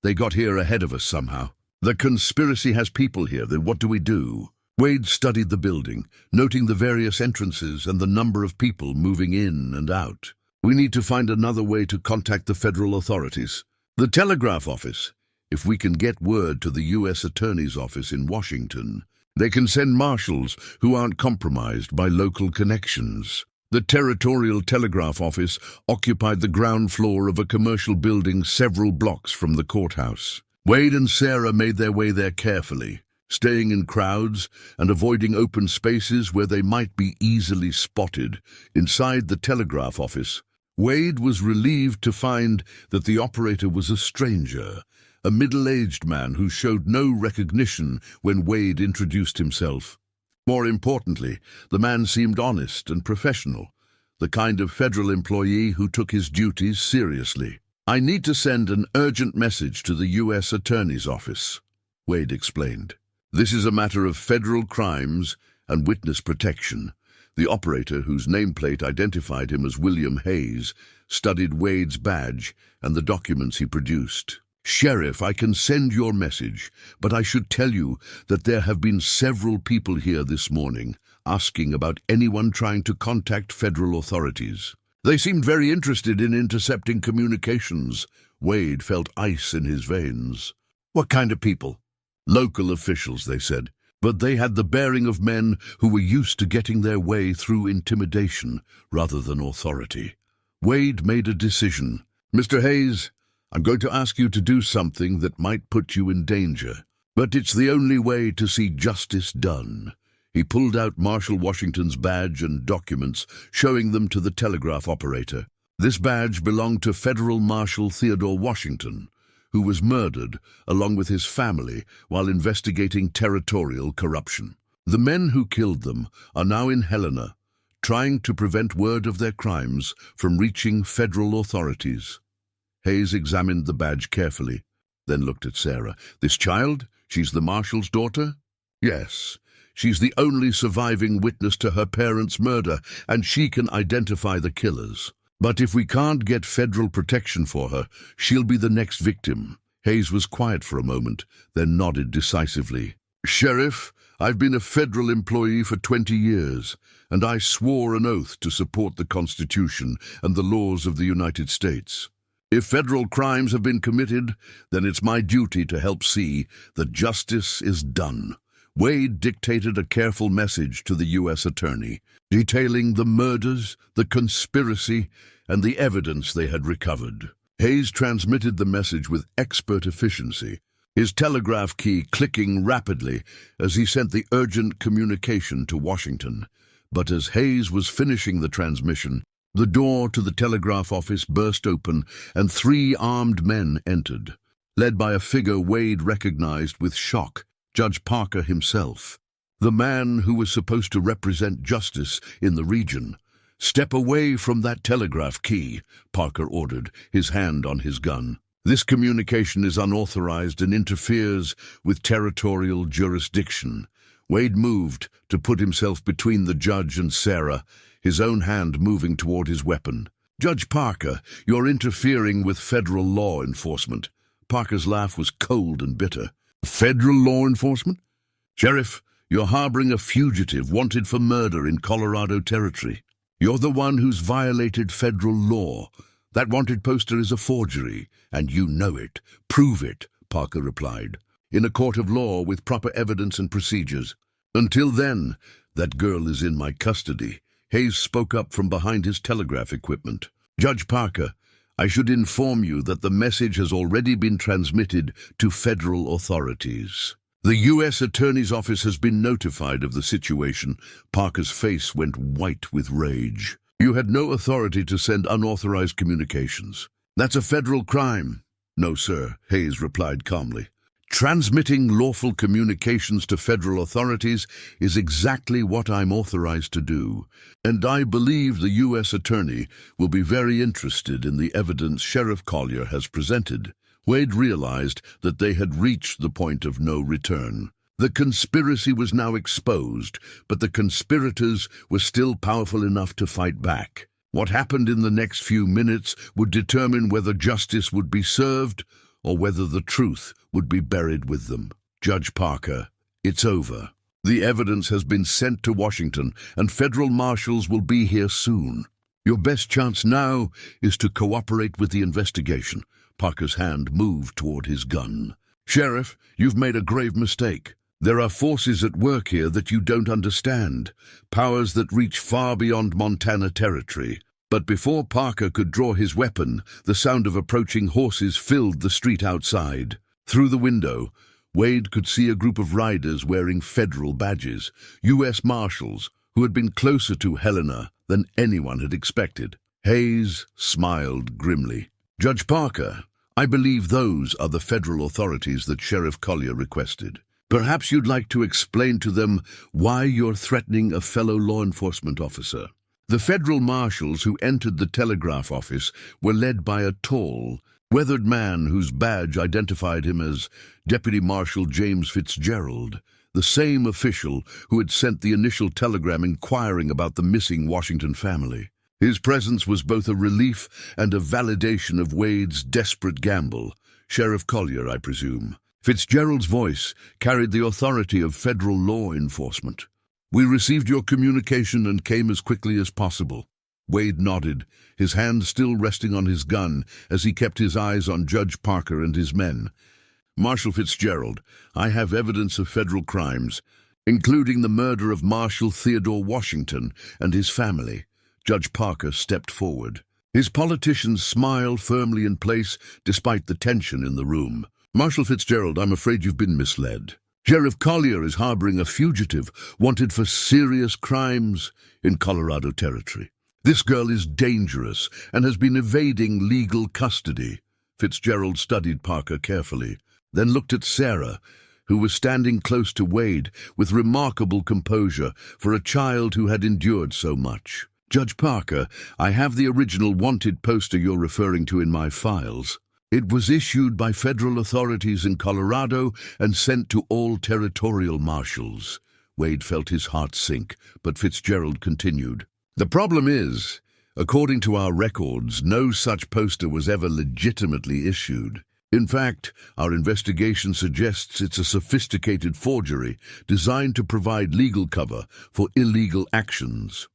they got here ahead of us somehow. The conspiracy has people here, then what do we do?" Wade studied the building, noting the various entrances and the number of people moving in and out. "We need to find another way to contact the federal authorities. The telegraph office, if we can get word to the U.S. Attorney's office in Washington." They can send marshals who aren't compromised by local connections. The Territorial Telegraph Office occupied the ground floor of a commercial building several blocks from the courthouse. Wade and Sarah made their way there carefully, staying in crowds and avoiding open spaces where they might be easily spotted. Inside the telegraph office, Wade was relieved to find that the operator was a stranger, a middle-aged man who showed no recognition when Wade introduced himself. More importantly, the man seemed honest and professional, the kind of federal employee who took his duties seriously. "I need to send an urgent message to the U.S. Attorney's Office," Wade explained. "This is a matter of federal crimes and witness protection." The operator, whose nameplate identified him as William Hayes, studied Wade's badge and the documents he produced. "Sheriff, I can send your message, but I should tell you that there have been several people here this morning asking about anyone trying to contact federal authorities. They seemed very interested in intercepting communications." Wade felt ice in his veins. "What kind of people?" "Local officials," they said, but they had the bearing of men who were used to getting their way through intimidation rather than authority. Wade made a decision. "Mr. Hayes, I'm going to ask you to do something that might put you in danger, but it's the only way to see justice done." He pulled out Marshal Washington's badge and documents, showing them to the telegraph operator. This badge belonged to Federal Marshal Theodore Washington, who was murdered along with his family while investigating territorial corruption. The men who killed them are now in Helena, trying to prevent word of their crimes from reaching federal authorities. Hayes examined the badge carefully, then looked at Sarah. "This child? She's the marshal's daughter?" "Yes. She's the only surviving witness to her parents' murder, and she can identify the killers. But if we can't get federal protection for her, she'll be the next victim." Hayes was quiet for a moment, then nodded decisively. "Sheriff, I've been a federal employee for 20 years, and I swore an oath to support the Constitution and the laws of the United States. If federal crimes have been committed, then it's my duty to help see that justice is done." Wade dictated a careful message to the U.S. Attorney, detailing the murders, the conspiracy, and the evidence they had recovered. Hayes transmitted the message with expert efficiency, his telegraph key clicking rapidly as he sent the urgent communication to Washington. But as Hayes was finishing the transmission, the door to the telegraph office burst open and 3 armed men entered. Led by a figure Wade recognized with shock, Judge Parker himself, the man who was supposed to represent justice in the region. "Step away from that telegraph key," Parker ordered, his hand on his gun. "This communication is unauthorized and interferes with territorial jurisdiction." Wade moved to put himself between the judge and Sarah, his own hand moving toward his weapon. "Judge Parker, you're interfering with federal law enforcement." Parker's laugh was cold and bitter. "Federal law enforcement? Sheriff, you're harboring a fugitive wanted for murder in Colorado Territory. You're the one who's violated federal law. That wanted poster is a forgery, and you know it. Prove it," Parker replied. "In a court of law with proper evidence and procedures. Until then, that girl is in my custody." Hayes spoke up from behind his telegraph equipment. "Judge Parker, I should inform you that the message has already been transmitted to federal authorities. The U.S. Attorney's Office has been notified of the situation." Parker's face went white with rage. "You had no authority to send unauthorized communications. That's a federal crime." "No, sir," Hayes replied calmly. "Transmitting lawful communications to federal authorities is exactly what I'm authorized to do, and I believe the U.S. Attorney will be very interested in the evidence Sheriff Collier has presented." Wade realized that they had reached the point of no return. The conspiracy was now exposed, but the conspirators were still powerful enough to fight back. What happened in the next few minutes would determine whether justice would be served or whether the truth would be buried with them. "Judge Parker, it's over. The evidence has been sent to Washington, and federal marshals will be here soon. Your best chance now is to cooperate with the investigation." Parker's hand moved toward his gun. "Sheriff, you've made a grave mistake. There are forces at work here that you don't understand, powers that reach far beyond Montana territory. But before Parker could draw his weapon, the sound of approaching horses filled the street outside. Through the window, Wade could see a group of riders wearing federal badges, U.S. Marshals, who had been closer to Helena than anyone had expected. Hayes smiled grimly. "Judge Parker, I believe those are the federal authorities that Sheriff Collier requested. Perhaps you'd like to explain to them why you're threatening a fellow law enforcement officer." The federal marshals who entered the telegraph office were led by a tall, weathered man whose badge identified him as Deputy Marshal James Fitzgerald, the same official who had sent the initial telegram inquiring about the missing Washington family. His presence was both a relief and a validation of Wade's desperate gamble. "Sheriff Collier, I presume." Fitzgerald's voice carried the authority of federal law enforcement. "We received your communication and came as quickly as possible." Wade nodded, his hand still resting on his gun as he kept his eyes on Judge Parker and his men. "Marshal Fitzgerald, I have evidence of federal crimes, including the murder of Marshal Theodore Washington and his family." Judge Parker stepped forward. His politician's smile firmly in place despite the tension in the room. "Marshal Fitzgerald, I'm afraid you've been misled. Sheriff Collier is harboring a fugitive wanted for serious crimes in Colorado territory. This girl is dangerous and has been evading legal custody." Fitzgerald studied Parker carefully, then looked at Sarah, who was standing close to Wade with remarkable composure for a child who had endured so much. "Judge Parker, I have the original wanted poster you're referring to in my files. It was issued by federal authorities in Colorado and sent to all territorial marshals." Wade felt his heart sink, but Fitzgerald continued. "The problem is, according to our records, no such poster was ever legitimately issued. In fact, our investigation suggests it's a sophisticated forgery designed to provide legal cover for illegal actions."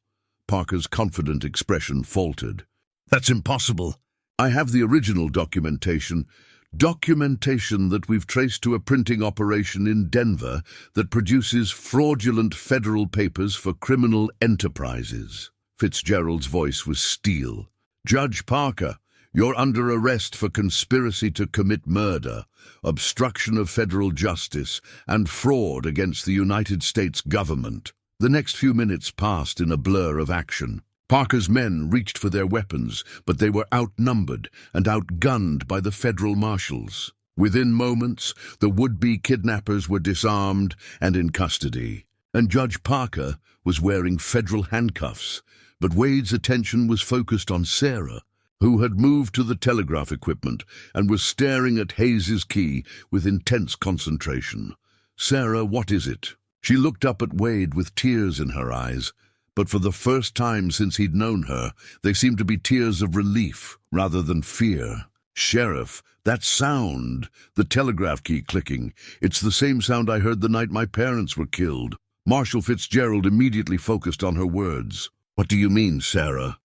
Parker's confident expression faltered. "That's impossible." "I have the original documentation that we've traced to a printing operation in Denver that produces fraudulent federal papers for criminal enterprises." Fitzgerald's voice was steel. "Judge Parker, you're under arrest for conspiracy to commit murder, obstruction of federal justice, and fraud against the United States government." The next few minutes passed in a blur of action. Parker's men reached for their weapons, but they were outnumbered and outgunned by the federal marshals. Within moments, the would-be kidnappers were disarmed and in custody, and Judge Parker was wearing federal handcuffs. But Wade's attention was focused on Sarah, who had moved to the telegraph equipment and was staring at Hayes's key with intense concentration. "Sarah, what is it?" She looked up at Wade with tears in her eyes, but for the first time since he'd known her, they seemed to be tears of relief rather than fear. "Sheriff, that sound, the telegraph key clicking, it's the same sound I heard the night my parents were killed." Marshal Fitzgerald immediately focused on her words. "What do you mean, Sarah?"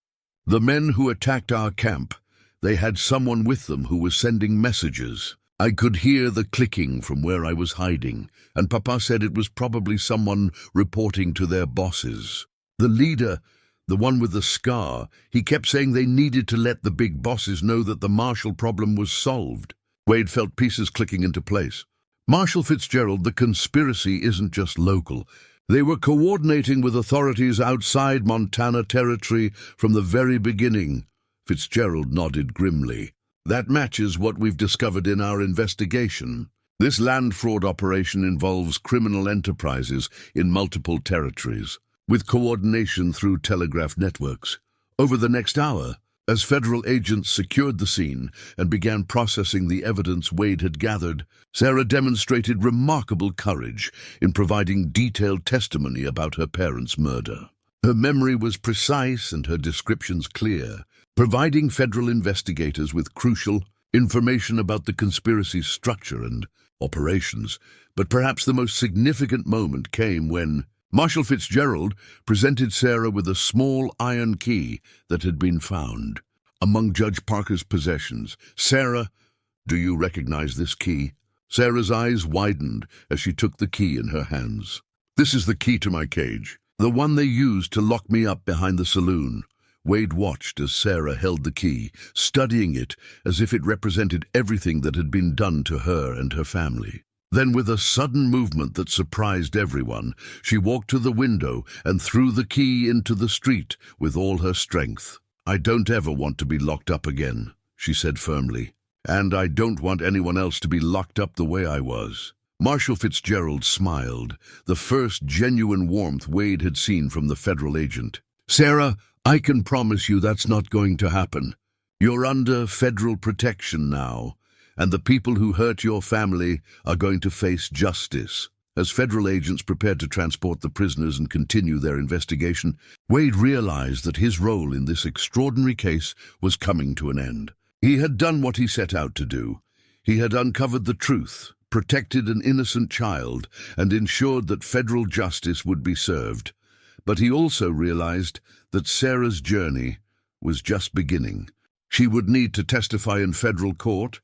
"The men who attacked our camp, they had someone with them who was sending messages. I could hear the clicking from where I was hiding, and Papa said it was probably someone reporting to their bosses. The leader, the one with the scar, he kept saying they needed to let the big bosses know that the Marshall problem was solved." Wade felt pieces clicking into place. "Marshal Fitzgerald, the conspiracy isn't just local. They were coordinating with authorities outside Montana territory from the very beginning." Fitzgerald nodded grimly. "That matches what we've discovered in our investigation. This land fraud operation involves criminal enterprises in multiple territories, with coordination through telegraph networks. Over the next hour, as federal agents secured the scene and began processing the evidence Wade had gathered, Sarah demonstrated remarkable courage in providing detailed testimony about her parents' murder. Her memory was precise and her descriptions clear, providing federal investigators with crucial information about the conspiracy's structure and operations. But perhaps the most significant moment came when Marshal Fitzgerald presented Sarah with a small iron key that had been found among Judge Parker's possessions. "Sarah, do you recognize this key?" Sarah's eyes widened as she took the key in her hands. "This is the key to my cage, the one they used to lock me up behind the saloon." Wade watched as Sarah held the key, studying it as if it represented everything that had been done to her and her family. Then, with a sudden movement that surprised everyone, she walked to the window and threw the key into the street with all her strength. "I don't ever want to be locked up again," she said firmly. "And I don't want anyone else to be locked up the way I was." Marshal Fitzgerald smiled, the first genuine warmth Wade had seen from the federal agent. "Sarah, I can promise you that's not going to happen. You're under federal protection now, and the people who hurt your family are going to face justice." As federal agents prepared to transport the prisoners and continue their investigation, Wade realized that his role in this extraordinary case was coming to an end. He had done what he set out to do. He had uncovered the truth, protected an innocent child, and ensured that federal justice would be served. But he also realized that Sarah's journey was just beginning. She would need to testify in federal court,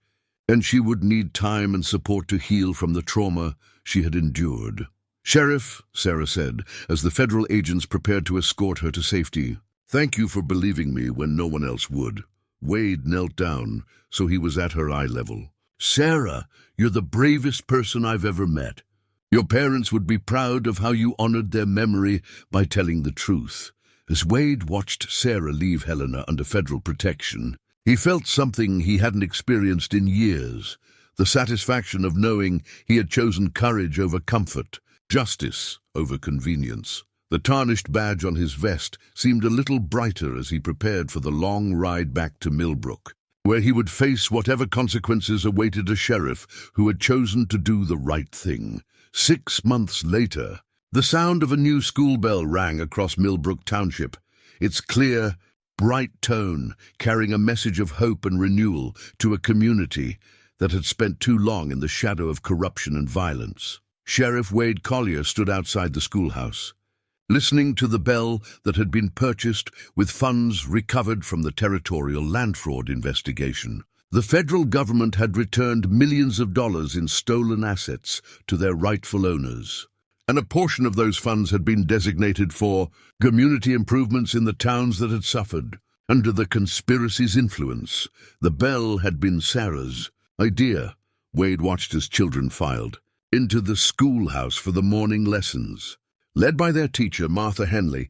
and she would need time and support to heal from the trauma she had endured. "Sheriff," Sarah said, as the federal agents prepared to escort her to safety, "thank you for believing me when no one else would." Wade knelt down, so he was at her eye level. "Sarah, you're the bravest person I've ever met. Your parents would be proud of how you honored their memory by telling the truth." As Wade watched Sarah leave Helena under federal protection, he felt something he hadn't experienced in years, the satisfaction of knowing he had chosen courage over comfort, justice over convenience. The tarnished badge on his vest seemed a little brighter as he prepared for the long ride back to Millbrook, where he would face whatever consequences awaited a sheriff who had chosen to do the right thing. 6 months later, the sound of a new school bell rang across Millbrook Township, its clear, bright tone carrying a message of hope and renewal to a community that had spent too long in the shadow of corruption and violence. Sheriff Wade Collier stood outside the schoolhouse, listening to the bell that had been purchased with funds recovered from the territorial land fraud investigation. The federal government had returned millions of dollars in stolen assets to their rightful owners, and a portion of those funds had been designated for community improvements in the towns that had suffered. Under the conspiracy's influence, the bell had been Sarah's idea. Wade watched as children filed into the schoolhouse for the morning lessons, led by their teacher, Martha Henley,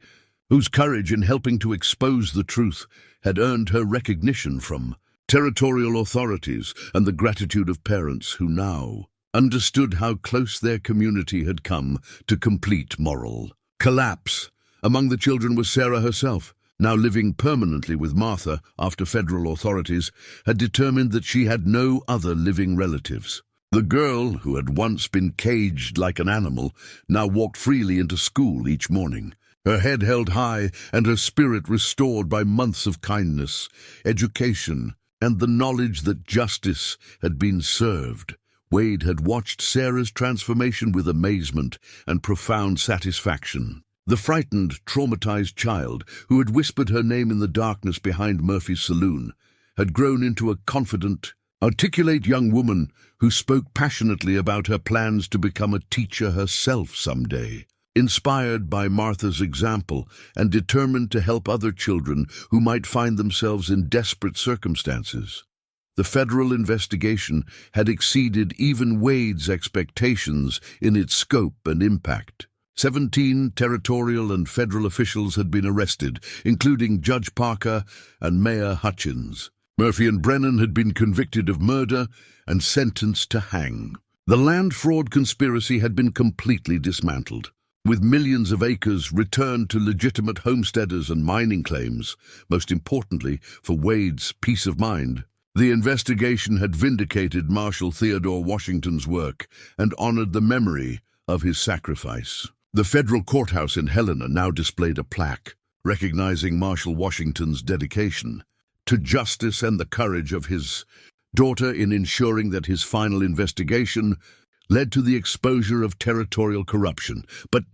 whose courage in helping to expose the truth had earned her recognition from territorial authorities and the gratitude of parents who now understood how close their community had come to complete moral collapse. Among the children was Sarah herself, now living permanently with Martha after federal authorities had determined that she had no other living relatives. The girl, who had once been caged like an animal, now walked freely into school each morning, her head held high and her spirit restored by months of kindness, education, and the knowledge that justice had been served. Wade had watched Sarah's transformation with amazement and profound satisfaction. The frightened, traumatized child, who had whispered her name in the darkness behind Murphy's saloon, had grown into a confident, articulate young woman who spoke passionately about her plans to become a teacher herself someday. Inspired by Martha's example and determined to help other children who might find themselves in desperate circumstances, the federal investigation had exceeded even Wade's expectations in its scope and impact. 17 territorial and federal officials had been arrested, including Judge Parker and Mayor Hutchins. Murphy and Brennan had been convicted of murder and sentenced to hang. The land fraud conspiracy had been completely dismantled, with millions of acres returned to legitimate homesteaders and mining claims, most importantly for Wade's peace of mind. The investigation had vindicated Marshal Theodore Washington's work and honored the memory of his sacrifice. The federal courthouse in Helena now displayed a plaque recognizing Marshal Washington's dedication to justice and the courage of his daughter in ensuring that his final investigation led to the exposure of territorial corruption. But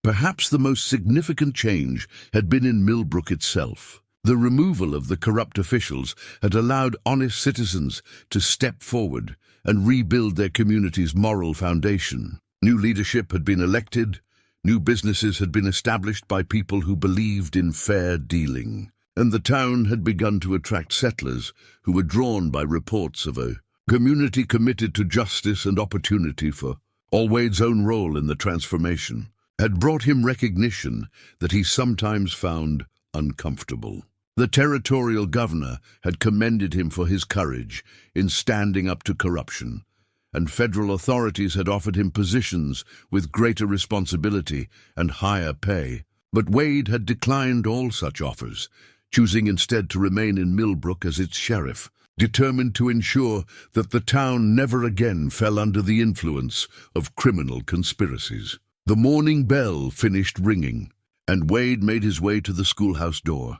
perhaps the most significant change had been in Millbrook itself. The removal of the corrupt officials had allowed honest citizens to step forward, and rebuild their community's moral foundation. New leadership had been elected, new businesses had been established by people who believed in fair dealing, and the town had begun to attract settlers who were drawn by reports of a community committed to justice and opportunity for all. Wade's own role in the transformation had brought him recognition that he sometimes found uncomfortable. The territorial governor had commended him for his courage in standing up to corruption, and federal authorities had offered him positions with greater responsibility and higher pay. But Wade had declined all such offers, choosing instead to remain in Millbrook as its sheriff, determined to ensure that the town never again fell under the influence of criminal conspiracies. The morning bell finished ringing, and Wade made his way to the schoolhouse door.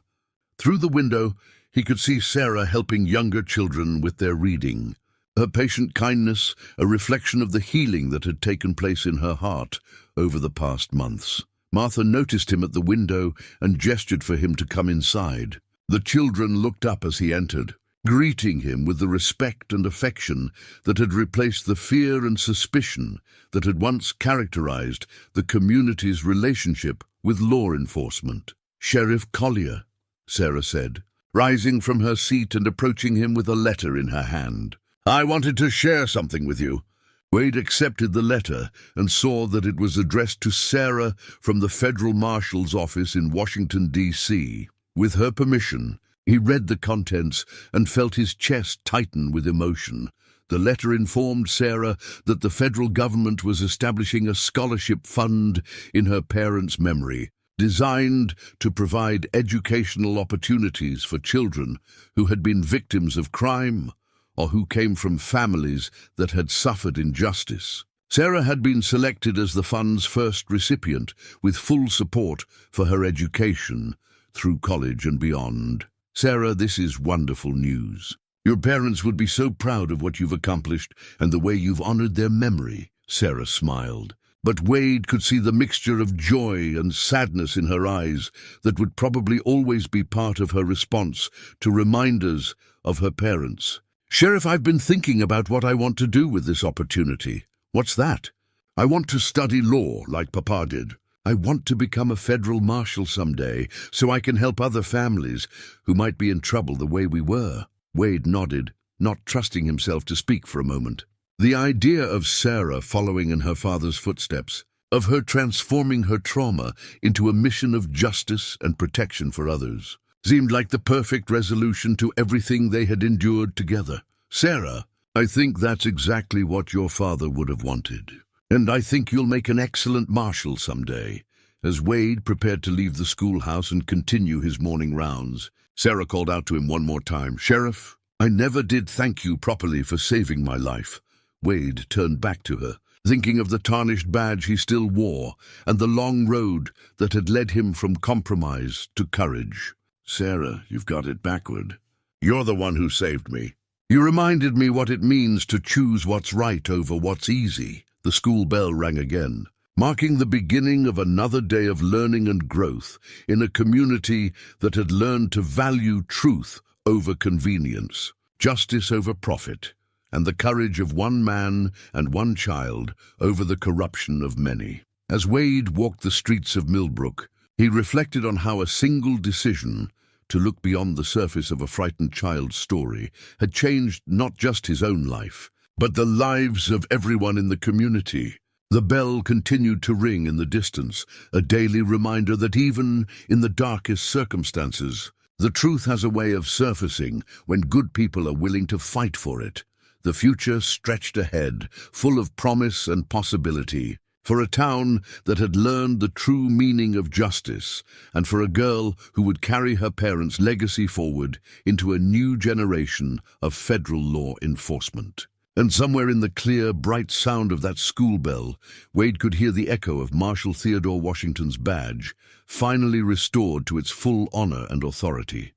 Through the window, he could see Sarah helping younger children with their reading. Her patient kindness, a reflection of the healing that had taken place in her heart over the past months. Martha noticed him at the window and gestured for him to come inside. The children looked up as he entered, greeting him with the respect and affection that had replaced the fear and suspicion that had once characterized the community's relationship with law enforcement. "Sheriff Collier," Sarah said, rising from her seat and approaching him with a letter in her hand. "I wanted to share something with you." Wade accepted the letter and saw that it was addressed to Sarah from the federal marshal's office in Washington, D.C. With her permission, he read the contents and felt his chest tighten with emotion. The letter informed Sarah that the federal government was establishing a scholarship fund in her parents' memory, designed to provide educational opportunities for children who had been victims of crime or who came from families that had suffered injustice. Sarah had been selected as the fund's first recipient, with full support for her education through college and beyond. "Sarah, this is wonderful news. Your parents would be so proud of what you've accomplished and the way you've honored their memory," Sarah smiled. But Wade could see the mixture of joy and sadness in her eyes that would probably always be part of her response to reminders of her parents. "Sheriff, I've been thinking about what I want to do with this opportunity." "What's that?" "I want to study law like Papa did. I want to become a federal marshal someday so I can help other families who might be in trouble the way we were." Wade nodded, not trusting himself to speak for a moment. The idea of Sarah following in her father's footsteps, of her transforming her trauma into a mission of justice and protection for others, seemed like the perfect resolution to everything they had endured together. "Sarah, I think that's exactly what your father would have wanted. And I think you'll make an excellent marshal someday." As Wade prepared to leave the schoolhouse and continue his morning rounds, Sarah called out to him one more time, "Sheriff, I never did thank you properly for saving my life." Wade turned back to her, thinking of the tarnished badge he still wore and the long road that had led him from compromise to courage. "Sarah, you've got it backward. You're the one who saved me. You reminded me what it means to choose what's right over what's easy." The school bell rang again, marking the beginning of another day of learning and growth in a community that had learned to value truth over convenience, justice over profit, and the courage of one man and one child over the corruption of many. As Wade walked the streets of Millbrook, he reflected on how a single decision to look beyond the surface of a frightened child's story had changed not just his own life, but the lives of everyone in the community. The bell continued to ring in the distance, a daily reminder that even in the darkest circumstances, the truth has a way of surfacing when good people are willing to fight for it. The future stretched ahead, full of promise and possibility, for a town that had learned the true meaning of justice, and for a girl who would carry her parents' legacy forward into a new generation of federal law enforcement. And somewhere in the clear, bright sound of that school bell, Wade could hear the echo of Marshal Theodore Washington's badge, finally restored to its full honor and authority.